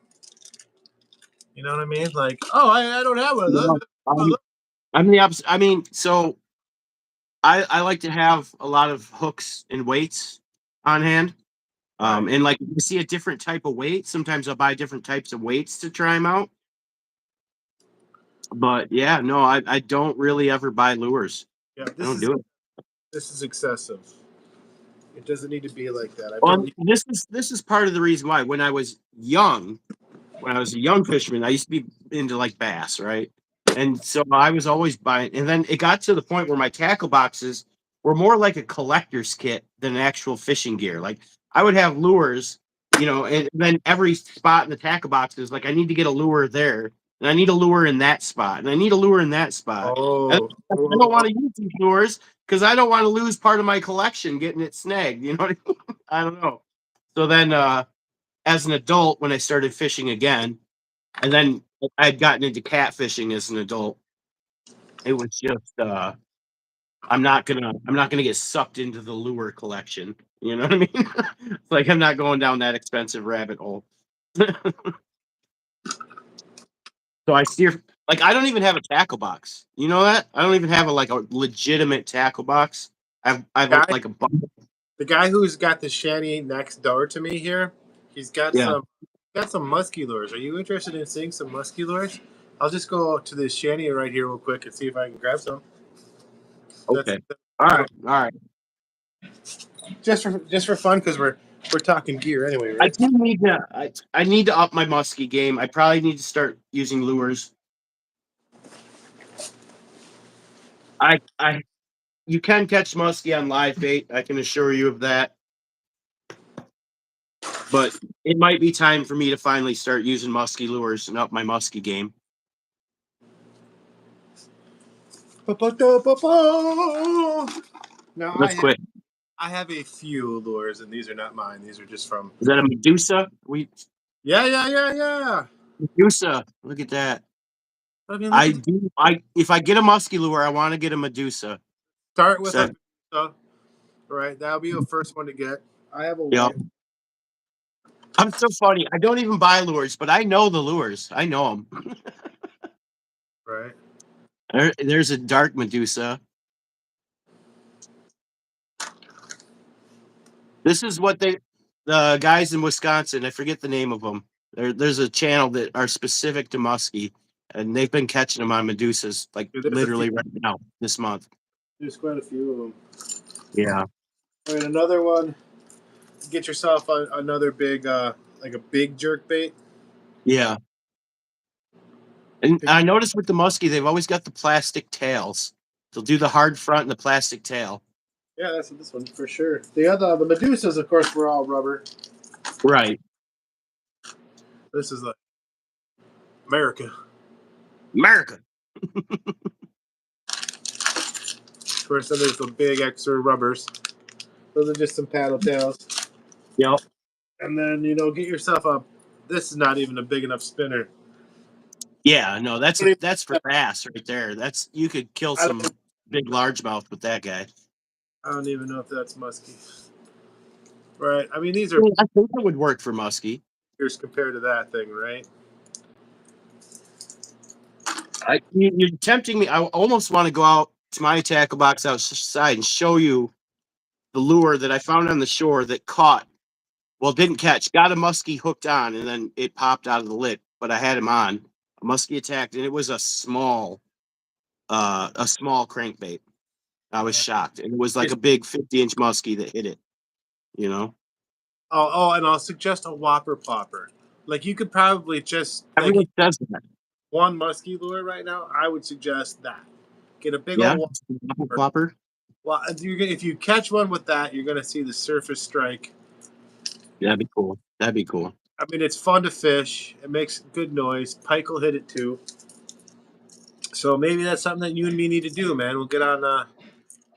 You know what I mean? Like, oh, I don't have one of those. No, I'm the opposite. I mean, so I like to have a lot of hooks and weights on hand. Right. And like if you see a different type of weight, sometimes I'll buy different types of weights to try them out. But yeah, no, I don't really ever buy lures. Yeah, I don't do it. this is excessive. It doesn't need to be like that. I've Well, been this is part of the reason why when I was young, when I was a young fisherman, I used to be into like bass, right? And so I was always buying, and then it got to the point where my tackle boxes were more like a collector's kit than actual fishing gear. Like I would have lures, and then every spot in the tackle box is like I need to get a lure there, and I need a lure in that spot, and I need a lure in that spot. And oh, I don't want to use these lures because I don't want to lose part of my collection getting it snagged. You know what I mean? I don't know. So then, as an adult, when I started fishing again, and then I had gotten into catfishing as an adult. It was just I'm not gonna get sucked into the lure collection. You know what I mean? It's like I'm not going down that expensive rabbit hole. So I steer like I don't even have a tackle box. You know that? I don't even have a legitimate tackle box. I've guy, like a box. the guy who's got the shanty next door to me here, he's Yeah. got some musky lures. Are you interested in seeing some musky lures? I'll just go to this shanty right here real quick and see if I can grab some. That's Okay. All right. All right. just for fun because we're talking gear anyway, I right? do need to. I need to up my musky game. I probably need to start using lures. I You can catch muskie on live bait. I can assure you of that. But it might be time for me to finally start using musky lures and up my musky game. Now Let's quit. I have a few lures, and these are not mine. These are just from. Is that a Medusa? Yeah. Medusa. Look at that. I mean, look I at do. I If I get a musky lure, I want to get a Medusa. start with So, a right. That'll be your first one to get. I have a yeah. white. I'm so funny. I don't even buy lures, but I know the lures. I know them. Right. There's a dark Medusa. This is what the guys in Wisconsin, I forget the name of them. There's a channel that are specific to muskie, and they've been catching them on Medusas like Dude, there's a few. literally right now this month. There's quite a few of them. Yeah, All right, another one. Get yourself another big, like a big jerk bait. yeah. And Pick, I noticed with the muskie, they've always got the plastic tails. They'll do the hard front and the plastic tail. yeah, that's this one for sure. The Medusas, of course, were all rubber. Right, This is like America. America. Of course, then there's the big extra rubbers. Those are just some paddle tails. Yep. And then get yourself a. This is not even a big enough spinner. Yeah, no, I don't even, that's for bass right there. That's you could kill I don't, some big largemouth with that guy. I don't even know if that's musky. Right. I mean, these are I think it would work for muskie. figures compared to that thing, right? You're tempting me. I almost want to go out to my tackle box outside and show you the lure that I found on the shore that caught. Well, didn't catch. Got a muskie hooked on, and then it popped out of the lip. But I had him on. A muskie attacked, and it was a small crankbait. I was shocked. And it was like a big 50-inch muskie that hit it. You know, And I'll suggest a whopper popper. Like you could probably just like everyone says that. one musky lure right now. I would suggest that. Get a big Yeah, old whopper. flopper. Well, if you catch one with that, you're gonna see the surface strike. That'd be cool. That'd be cool. I mean, it's fun to fish. It makes good noise. Pike will hit it too. So maybe that's something that you and me need to do, man. We'll get on.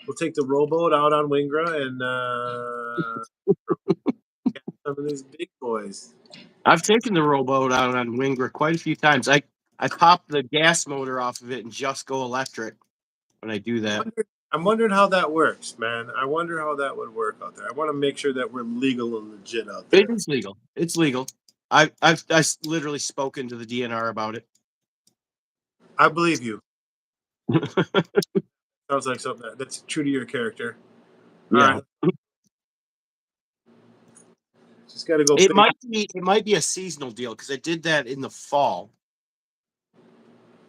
We'll take the rowboat out on Wingra and get some of these big boys. I've taken the rowboat out on Wingra quite a few times. I pop the gas motor off of it and just go electric when I do that. I'm wondering how that works, man. I wonder how that would work out there. I want to make sure that we're legal and legit out It there. is legal. It's legal. I've literally spoken to the DNR about it. I believe you. Sounds like something that's true to your character. All Yeah. right, just got to go. It might be a seasonal deal because I did that in the fall.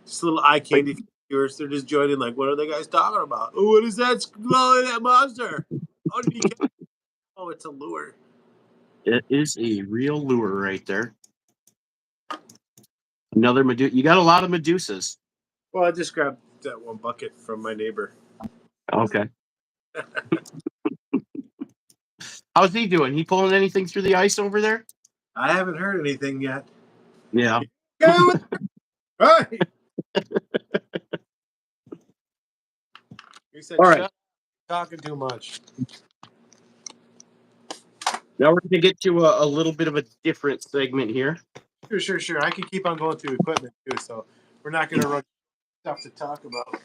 Just a little eye Like, candy for viewers. They're just joining. Like, what are the guys talking about? Oh, what is that? That monster? Oh, did he catch? Oh, it's a lure. it is a real lure right there. Another Medusa. You got a lot of Medusas. Well, I just grabbed that one bucket from my neighbor. Okay. How's he doing? He pulling anything through the ice over there? I haven't heard anything yet. Yeah. Go with right. He said, All "Shut right. up, talking too much." Now we're going to get to a little bit of a different segment here. Sure. I can keep on going through equipment too, so we're not going to run stuff to talk about.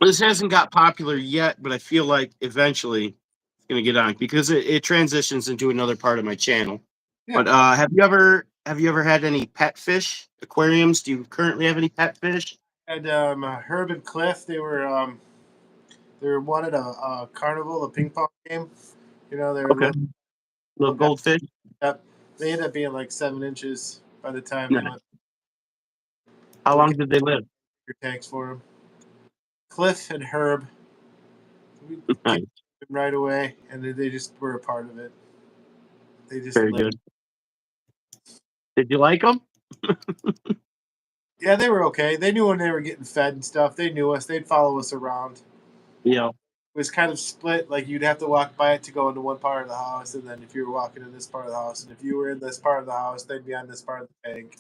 This hasn't got popular yet, but I feel like eventually it's going to get on because it transitions into another part of my channel. Yeah. But have you ever had any pet fish aquariums? Do you currently have any pet fish? And Herb and Cliff, they were one at a carnival, a ping pong game. You know, they were Okay. Little guys. goldfish. Yep. They ended up being like 7 inches by the time Nice. they went. How We long got did they live? bigger tanks for them. Cliff and Herb, we Nice. kicked them right away, and they just were a part of it. They just Very lived. good. Did you like them? Yeah, they were okay. They knew when they were getting fed and stuff. They knew us. They'd follow us around. Yeah. It was kind of split. Like you'd have to walk by it to go into one part of the house, and then if you were walking in this part of the house, and if you were in this part of the house, they'd be on this part of the tank.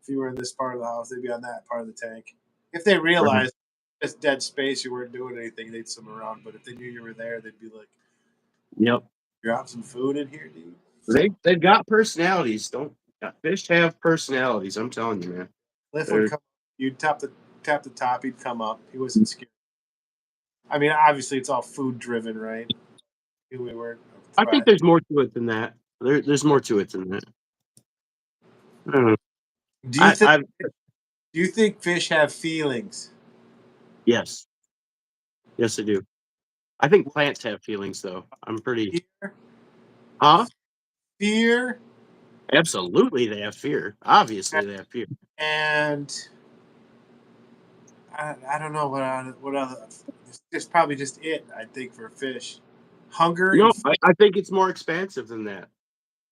If you were in this part of the house, they'd be on that part of the tank. If they realized it's dead space, you weren't doing anything, they'd swim around. But if they knew you were there, they'd be like, Yep. "Drop some food in here, dude." They've got personalities. Don't fish have personalities? I'm telling you, man. Cliff They're- would come. You'd tap the top. He'd come up. He wasn't scared. I mean, obviously, it's all food driven, right? We weren't. I think there's more to it than that. There's more to it than that. I don't know. Do you think? I Do you think fish have feelings? yes, I do. I think plants have feelings, though. I'm pretty. Fear? Huh? Fear Absolutely, they have fear. Obviously, they have fear. and I don't know what other. It's probably just it. I think for fish, hunger No, and I think it's more expansive than that.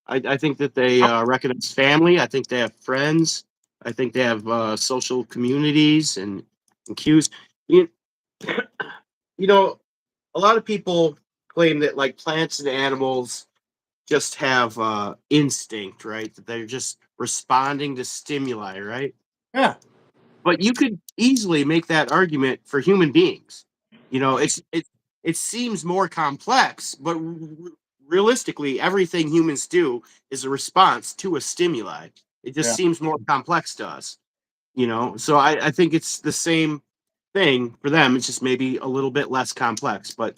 I think that they recognize family. I think they have friends. I think they have social communities and cues. You, you know, a lot of people claim that like plants and animals just have instinct, right? That they're just responding to stimuli, right? yeah, But you could easily make that argument for human beings. It seems more complex, but realistically, everything humans do is a response to a stimuli. It just yeah, seems more complex to us, So I think it's the same thing for them. It's just maybe a little bit less complex, but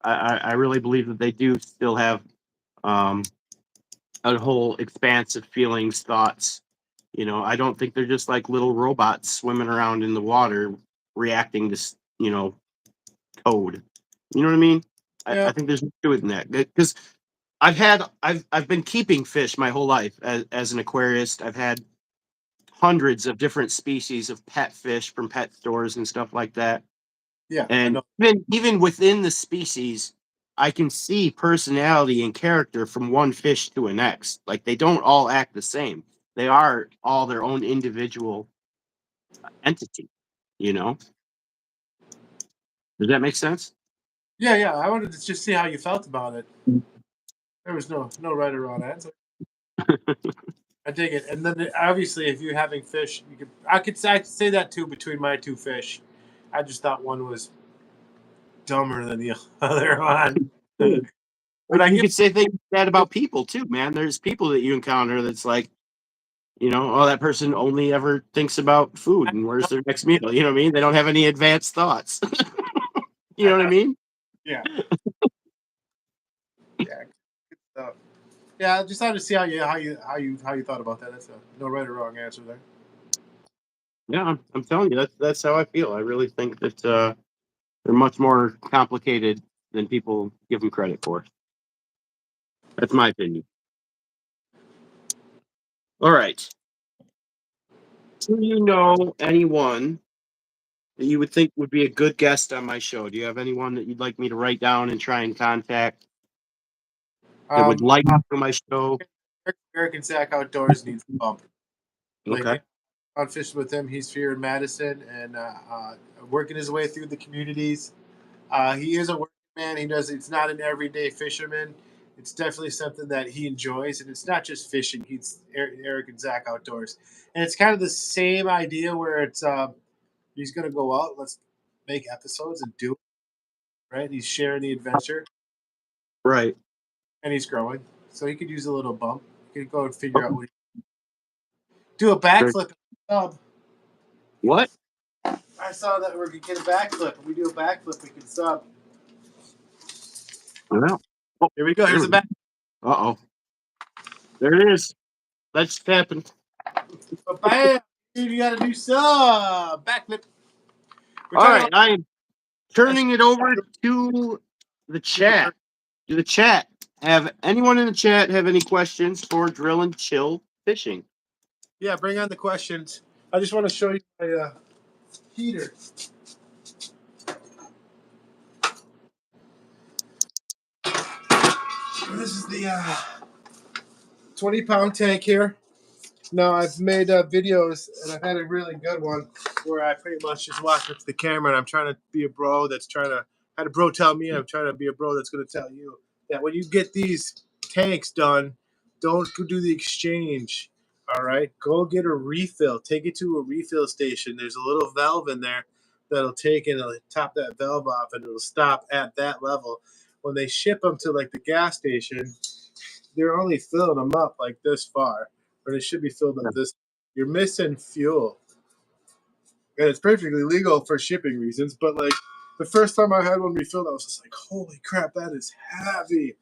I really believe that they do still have um, a whole expanse of feelings, thoughts. I don't think they're just like little robots swimming around in the water reacting to, code. You know what I mean? yeah, I think there's more to it than that because I've been keeping fish my whole life as an aquarist. I've had hundreds of different species of pet fish from pet stores and stuff like that. yeah. I And know. even within the species, I can see personality and character from one fish to the next. Like they don't all act the same. They are all their own individual entity. You know? Does that make sense? Yeah. I wanted to just see how you felt about it. There was no right or wrong answer. I dig it. And then obviously, if you're having fish, I'd say that too between my two fish. I just thought one was dumber than the other one. But I You give could say things like that about people too, man. There's people that you encounter that's like, oh, that person only ever thinks about food and where's their next meal. You know what I mean? They don't have any advanced thoughts. You know what I mean? yeah, yeah, good stuff. Yeah, I just wanted to see how you thought about that. That's no right or wrong answer there. Yeah, I'm telling you, that's how I feel. I really think that they're much more complicated than people give them credit for. That's my opinion. All right. Do you know anyone that you would think would be a good guest on my show? Do you have anyone that you'd like me to write down and try and contact that would like to do my show? American Sack Outdoors needs a bump. Okay. Lately, on fishing with him. He's here in Madison and working his way through the communities. He is a working man. He does. It's not an everyday fisherman. It's definitely something that he enjoys, and it's not just fishing. He's Eric and Zach Outdoors, and it's kind of the same idea where it's he's going to go out. Let's make episodes and do it, right. He's sharing the adventure, Right. and he's growing, so he could use a little bump. He could go and figure out Okay. what do a backflip. Sub. What? I saw that we could get a backflip. If we do a backflip, we can sub. Well, oh, Here we go. Here's a back. Uh-oh. There it is. That's happened. Bam! Dude, you got to do sub backflip. We're All talking right, I am turning it over to the chat. Do the chat have anyone in the chat have any questions for Drill and Chill Fishing? Yeah, bring on the questions. I just want to show you my heater. This is the 20-pound tank here. Now, I've made videos, and I've had a really good one where I pretty much just walk up to the camera, and I'm trying to be a bro that's trying to, had a bro tell me, I'm trying to be a bro that's going to tell you that when you get these tanks done, don't go do the exchange. All right, go get a refill. Take it to a refill station. There's a little valve in there that'll take and it'll top that valve off, and it'll stop at that level. When they ship them to like the gas station, they're only filling them up like this far, but it should be filled up this. You're missing fuel, and it's perfectly legal for shipping reasons. But like the first time I had one refilled, I was just like, "Holy crap, that is heavy!"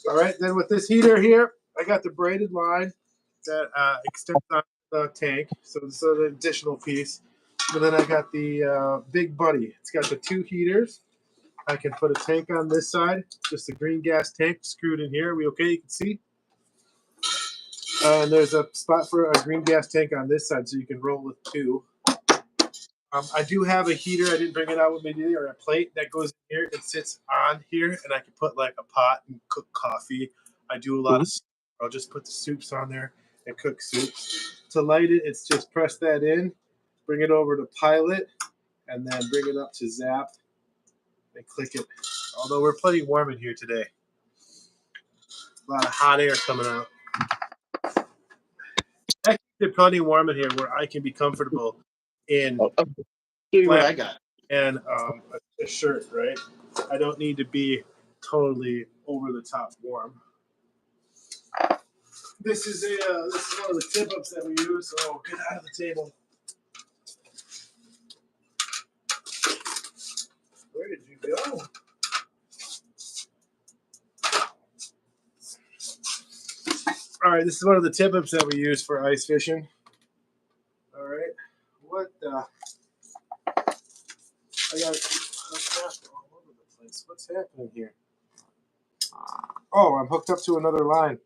All right, then with this heater here, I got the braided line that extends on the tank, so this is an additional piece. And then I got the big buddy. It's got the two heaters. I can put a tank on this side, just a green gas tank screwed in here. Are we okay? You can see. And there's a spot for a green gas tank on this side, so you can roll with two. I do have a heater. I didn't bring it out with me today, or a plate that goes in here. It sits on here, and I can put like a pot and cook coffee. I do a lot of. I'll just put the soups on there and cook soups. To light it, it's just press that in, bring it over to pilot, and then bring it up to zap and click it. Although we're plenty warm in here today, a lot of hot air coming out. I keep it plenty warm in here where I can be comfortable in Here's what I got. and a shirt, right? I don't need to be totally over the top warm. This is one of the tip ups that we use. Oh, get out of the table. Where did you go? All right, this is one of the tip ups that we use for ice fishing. All right, what the? I got all over the place. What's happening here? Oh, I'm hooked up to another line.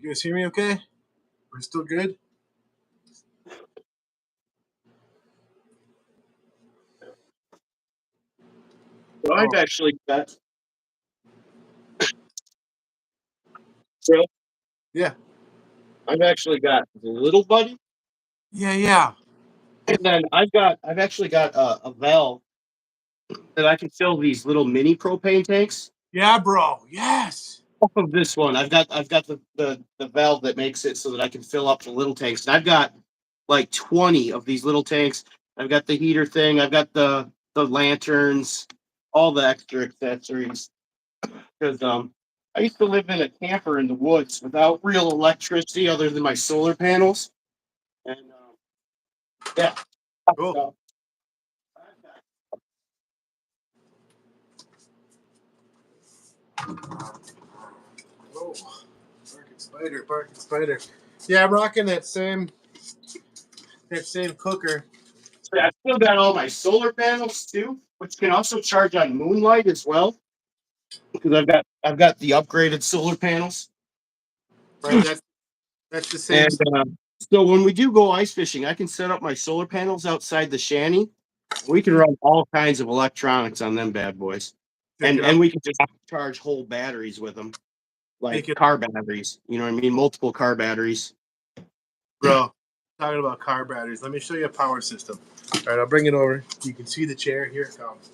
You guys hear me okay? We're still good? So I've actually got. So Yeah. I've actually got the little buddy, Yeah. and then I've actually got a valve that I can fill these little mini propane tanks. Yeah, bro. Yes. Off of this one, I've got the valve that makes it so that I can fill up the little tanks, and I've got like 20 of these little tanks. I've got the heater thing. I've got the lanterns, all the extra accessories. Because I used to live in a camper in the woods without real electricity other than my solar panels, and yeah. Cool. So, Oh, barking spider, barking spider. Yeah, I'm rocking that same cooker. So I've still got all my solar panels too, which can also charge on moonlight as well. Because I've got the upgraded solar panels. Right, that's the same. And so when we do go ice fishing, I can set up my solar panels outside the shanty. We can run all kinds of electronics on them bad boys, and we can just charge whole batteries with them, like car batteries. You know what I mean? Multiple car batteries. Bro, talking about car batteries. Let me show you a power system. All right, I'll bring it over. You can see the chair. Here it comes.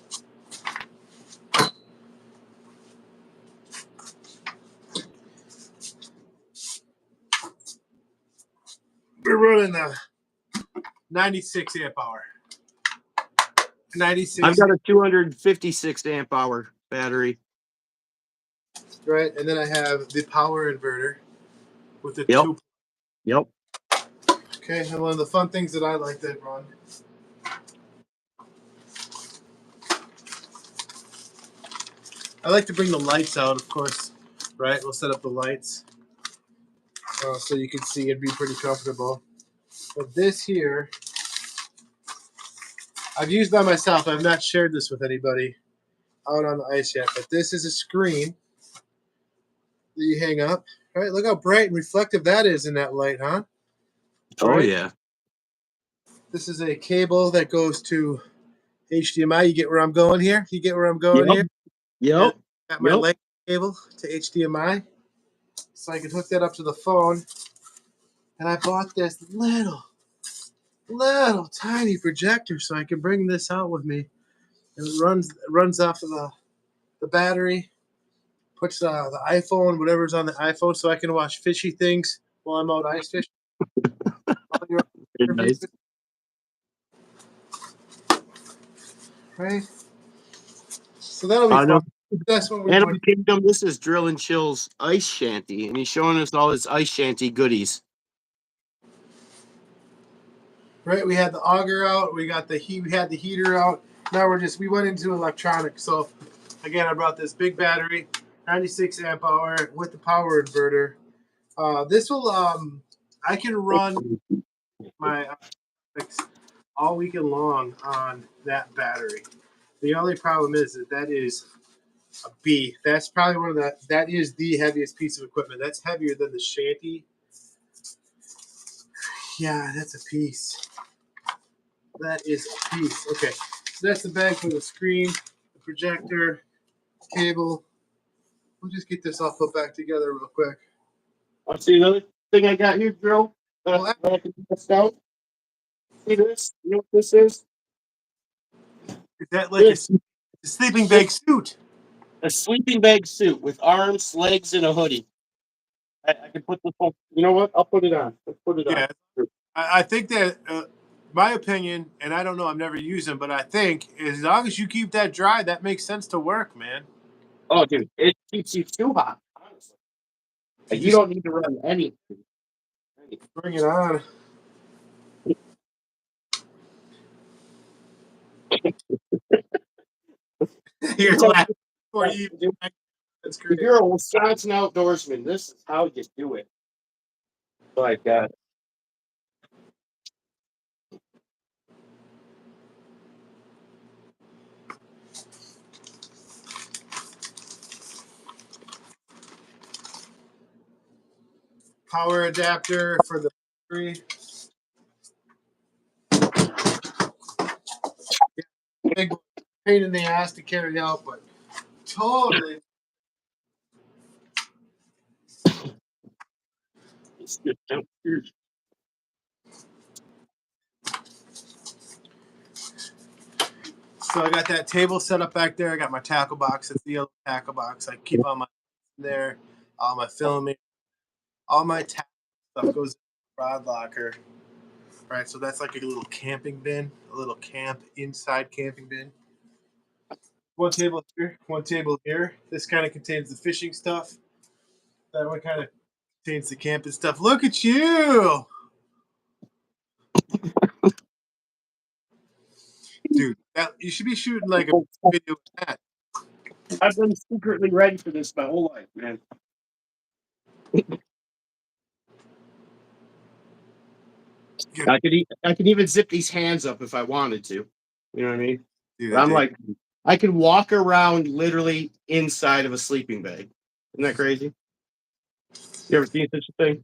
We're running a 96 amp hour. 96. I've got a 256 amp hour battery. Right, and then I have the power inverter with the Yep. two. Yep. Okay, and one of the fun things that I like to run. I like to bring the lights out, of course. Right, we'll set up the lights so you can see and be pretty comfortable. But this here, I've used by myself. I've not shared this with anybody out on the ice yet. But this is a screen that you hang up. Right, look how bright and reflective that is in that light, huh? Oh Right? yeah. This is a cable that goes to HDMI. You get where I'm going here? You get where I'm going here? Yep. Got my light cable to HDMI, so I can hook that up to the phone. And I bought this little tiny projector so I can bring this out with me. And it runs off of the battery, puts the iPhone, whatever's on the iPhone, so I can watch fishy things while I'm out ice fishing. Nice. Right? So that'll be fun. That's what we're Animal doing. Kingdom, this is Drill and Chill's ice shanty, and he's showing us all his ice shanty goodies. Right, we had the auger out, we got the heat, we had the heater out. Now we went into electronics. So again, I brought this big battery, 96 amp hour with the power inverter. This will I can run my all weekend long on that battery. The only problem is that is a B. That's probably that is the heaviest piece of equipment. That's heavier than the shanty. Yeah, that's a piece. That is a piece. Okay, so that's the bag for the screen, the projector, cable. We'll just get this all put back together real quick. I'll see another thing I got here, Drill. Well, I can test out. See this? You know what this is? is that like a sleeping bag suit? A sleeping bag suit with arms, legs, and a hoodie. I can put this on. You know what? I'll put it on. Let's put it on. Yeah, I think that my opinion, and I don't know, I've never used them, but I think as long as you keep that dry, that makes sense to work, man. Oh, dude, it keeps you too hot, honestly. Like, you don't need to run anything. Bring it on. You're laughing before you. That's If great. you're a Wisconsin outdoorsman, this is how you do it. Like, Power adapter for the battery. Big pain in the ass to carry out, but totally. So I got that table set up back there. I got my tackle box. It's the yellow tackle box. I keep all my in there, all my filming, all my tackle stuff goes in the rod locker. Right, so that's like a little camping bin, a little inside camping bin. One table here, one table here. This kind of contains the fishing stuff. That one kind of contains the camping stuff. Look at you, dude. You should be shooting like a video with that. I've been secretly ready for this my whole life, man. I could even zip these hands up if I wanted to. You know what I mean? Dude, But I'm like, I could walk around literally inside of a sleeping bag. Isn't that crazy? You ever seen such a thing?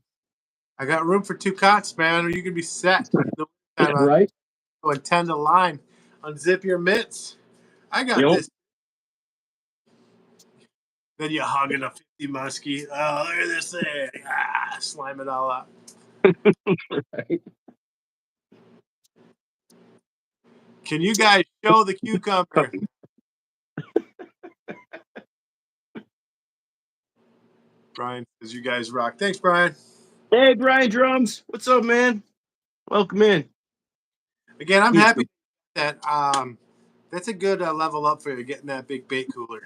I got room for 2 cots, man, or you can be set. The Yeah, time right? I'll attend the line. Unzip your mitts. I got Yep. this. Then you hugging a 50 muskie. Oh, look at this thing. Slime it all up. Right. Can you guys show the cucumber? Brian says you guys rock. Thanks, Brian. Hey, Brian Drums. What's up, man? Welcome in. Again, I'm He's happy that that's a good level up for you getting that big bait cooler.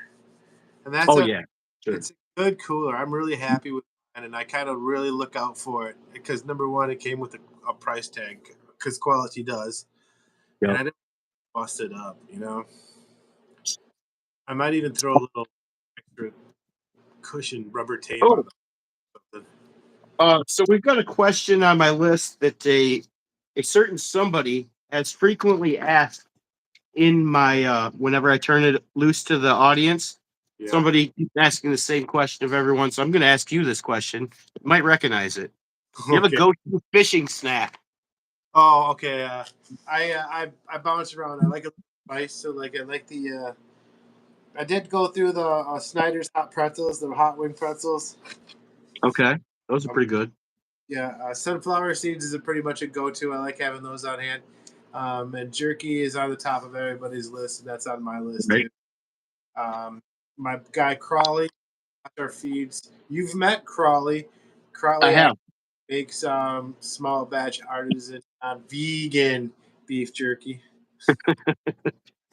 And that's yeah, sure. it's a good cooler. I'm really happy with it, and I kind of really look out for it because number one, it came with a price tag because quality does, and Yep. I didn't bust it up. I might even throw a little extra cushion rubber tape on something. So we've got a question on my list that a certain somebody has frequently asked in my whenever I turn it loose to the audience. Yeah. Somebody keeps asking the same question of everyone, so I'm going to ask you this question. You might recognize it. You have a Okay. go-to fishing snack? Oh, okay. I bounce around. I like a spice, so like I like the. I did go through the Snyder's hot pretzels, the hot wing pretzels. Okay, those are pretty good. Yeah, sunflower seeds is pretty much a go-to. I like having those on hand. And jerky is on the top of everybody's list, and that's on my list Right. too. My guy Crawley, our feeds. You've met Crawley. Crawley I have. makes small batch artisan vegan beef jerky. Say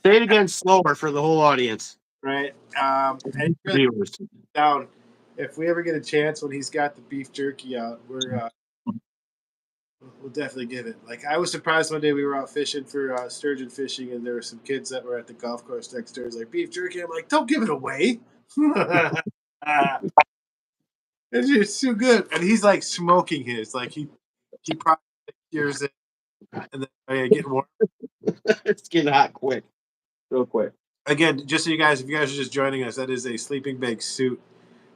it again slower for the whole audience. Right. And really Viewers. down. If we ever get a chance when he's got the beef jerky out, we'll definitely give it. Like I was surprised one day we were out fishing for sturgeon fishing, and there were some kids that were at the golf course next door. It's like beef jerky. I'm like, don't give it away. It's just too good. And he's like smoking his. Like he probably hears it, and then getting warm. It's getting hot quick, real quick. Again, just so you guys, if you guys are just joining us, that is a sleeping bag suit.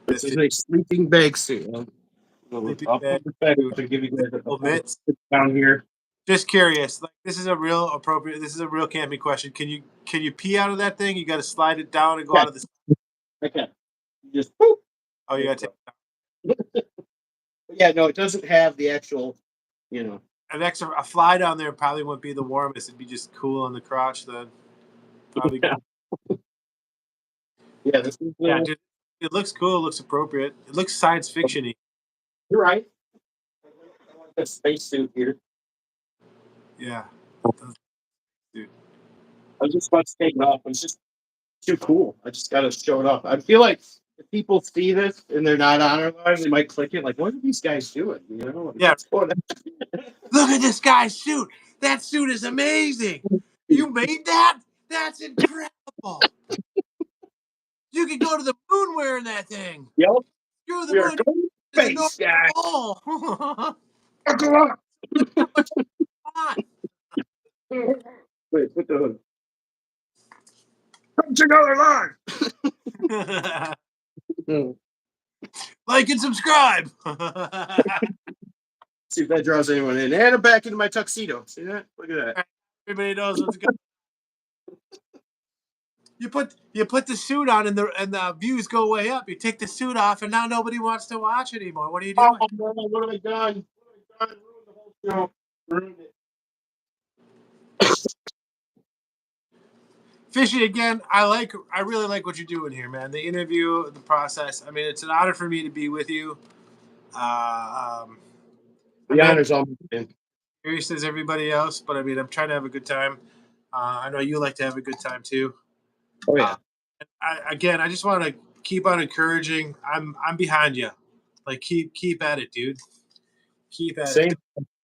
This is a sleeping bag suit. Sleeping I'll bag put it suit. back to give you guys a Mitts. down here. Just curious, like this is a real appropriate. This is a real camping question. Can you pee out of that thing? You got to slide it down and go out of the. Okay. Just boop. Oh, you got to take. Yeah, no, it doesn't have the actual, An extra a fly down there probably wouldn't be the warmest. It'd be just cool on the crotch then. Probably. Yeah, this is Dude, it looks cool. It looks appropriate. It looks science fiction-y. You're right. I like that spacesuit here. Yeah. Dude. I was just about to take it off. It's just too cool. I just got to show it off. I feel like if people see this and they're not on our line, they might click it. Like, what are these guys doing? Yeah. What's going on? Look at this guy's suit. That suit is amazing. You made that? That's incredible. You could go to the moon wearing that thing. Yep. Screw the We are moon. going to space, guys. Oh. Buckle up. Wait, put the hood. Come to another line. Like and subscribe. See if that draws anyone in. And I'm back into my tuxedo. See that? Look at that. Everybody knows what's good. You put the suit on and the views go way up. You take the suit off and now nobody wants to watch anymore. What are you doing? Oh, no, what have I done? Ruined the whole show. Ruined it. Fishy, again, I really like what you're doing here, man. The interview, the process. I mean, it's an honor for me to be with you. The honor's all mine. Serious as everybody else, but I mean, I'm trying to have a good time. I know you like to have a good time too. Oh yeah. I just want to keep on encouraging. I'm behind you. Like keep at it, dude. Keep at it.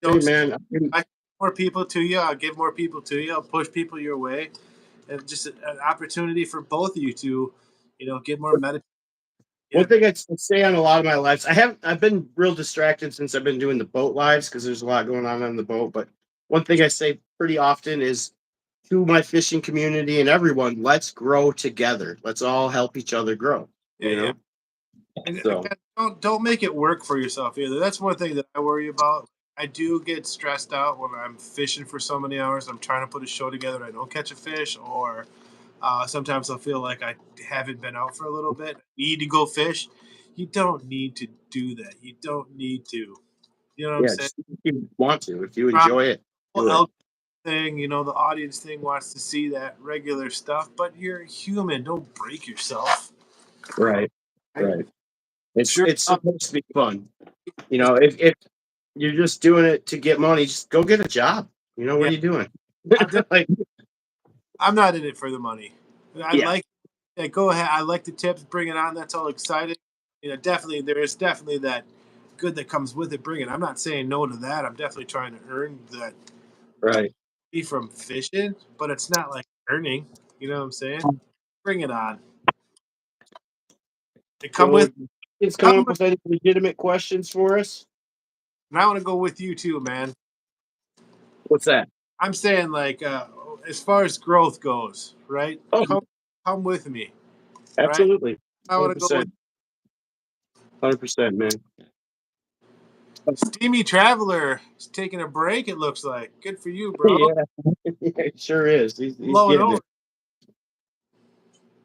Same, man. I more people to you. I'll give more people to you. I'll push people your way. And just an opportunity for both of you to, get more meditative. One thing I'd say on a lot of my lives, I've been real distracted since I've been doing the boat lives because there's a lot going on the boat. But one thing I say pretty often is to my fishing community and everyone, let's grow together. Let's all help each other grow. Yeah. And So don't make it work for yourself either. That's one thing that I worry about. I do get stressed out when I'm fishing for so many hours. I'm trying to put a show together and I don't catch a fish, or sometimes I'll feel like I haven't been out for a little bit. Need to go fish. You don't need to do that. You don't need to. You know what I'm yeah, saying? just if you want to, if you Probably enjoy it, the do it. whole thing, the audience thing wants to see that regular stuff, but you're human. Don't break yourself. Right. I Right. It's sure. it's supposed to be fun. If you're just doing it to get money, just go get a job. What Yeah, are you doing? I'm, Like, I'm not in it for the money. I yeah, like. Yeah, go ahead. I like the tips. Bring it on. That's all exciting. Definitely there is definitely that good that comes with it. Bring it. I'm not saying no to that. I'm definitely trying to earn that right. fee from fishing, but it's not like earning. You know what I'm saying? Bring it on. And come with. So it's come Come up with. with any legitimate questions for us? And I want to go with you too, man. What's that? I'm saying like as far as growth goes, right? Oh, Come with me, right? absolutely. I want to go with 100%. 100%, man. Steamy Traveler. Is taking a break. It looks like good for you, bro. Yeah, it sure is. He's Blowing getting over. it.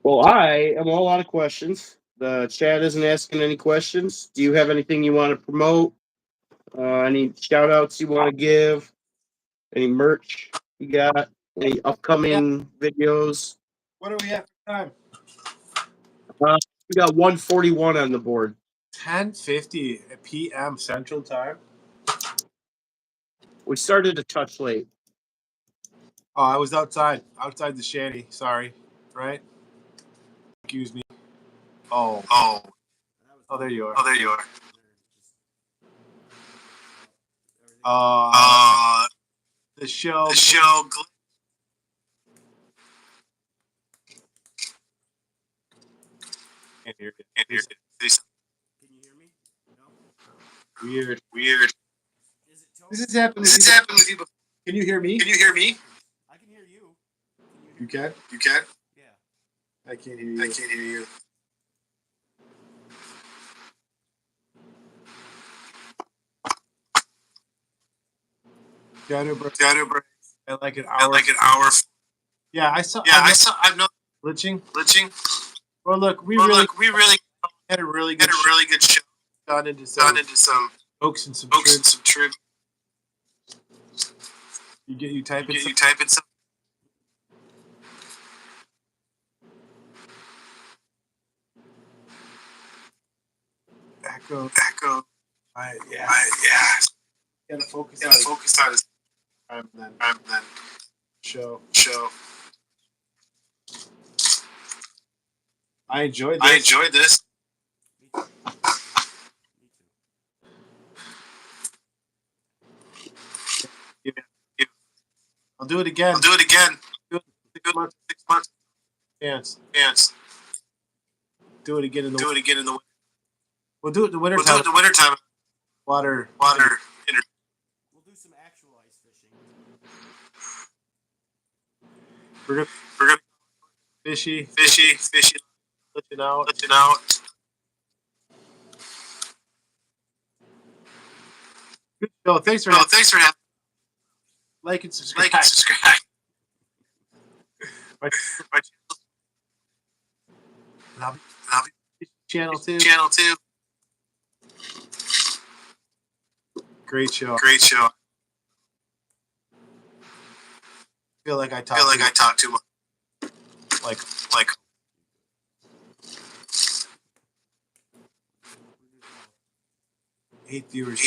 Well, I am all out of questions. The chat isn't asking any questions. Do you have anything you want to promote? Any shout outs you want to give? Any merch you got? Any Yeah. upcoming videos? What do we have for time? We got 141 on the board. 10:50 p.m. Central Time. We started a touch late. Oh, I was outside the shanty. Sorry, right? Excuse me. Oh, there you are. Uh, the show. Can't hear it. Can you hear me? No. Weird. Is it This totally? has happened with you. Can you hear me? I can hear you. You can. Yeah. I can't hear you. Shadow break. At like an hour. Yeah, I saw. I've no glitching. Well, look, we really had a really good show. Gone into some jokes and some trivia. You typing some echo. Yeah. Gotta focus on his time then show. I enjoyed this. Me too. Yeah. I'll do it again. Do it 6 months. Chance. Do it again in the. We'll do it in the winter time. Water. We'll do some actual ice fishing. We're gonna fishy. Looking out. Good show. Thanks for having. Like and subscribe. My channel too. Great show. Feel like I talk too much. Like We'll do 12. 8 viewers.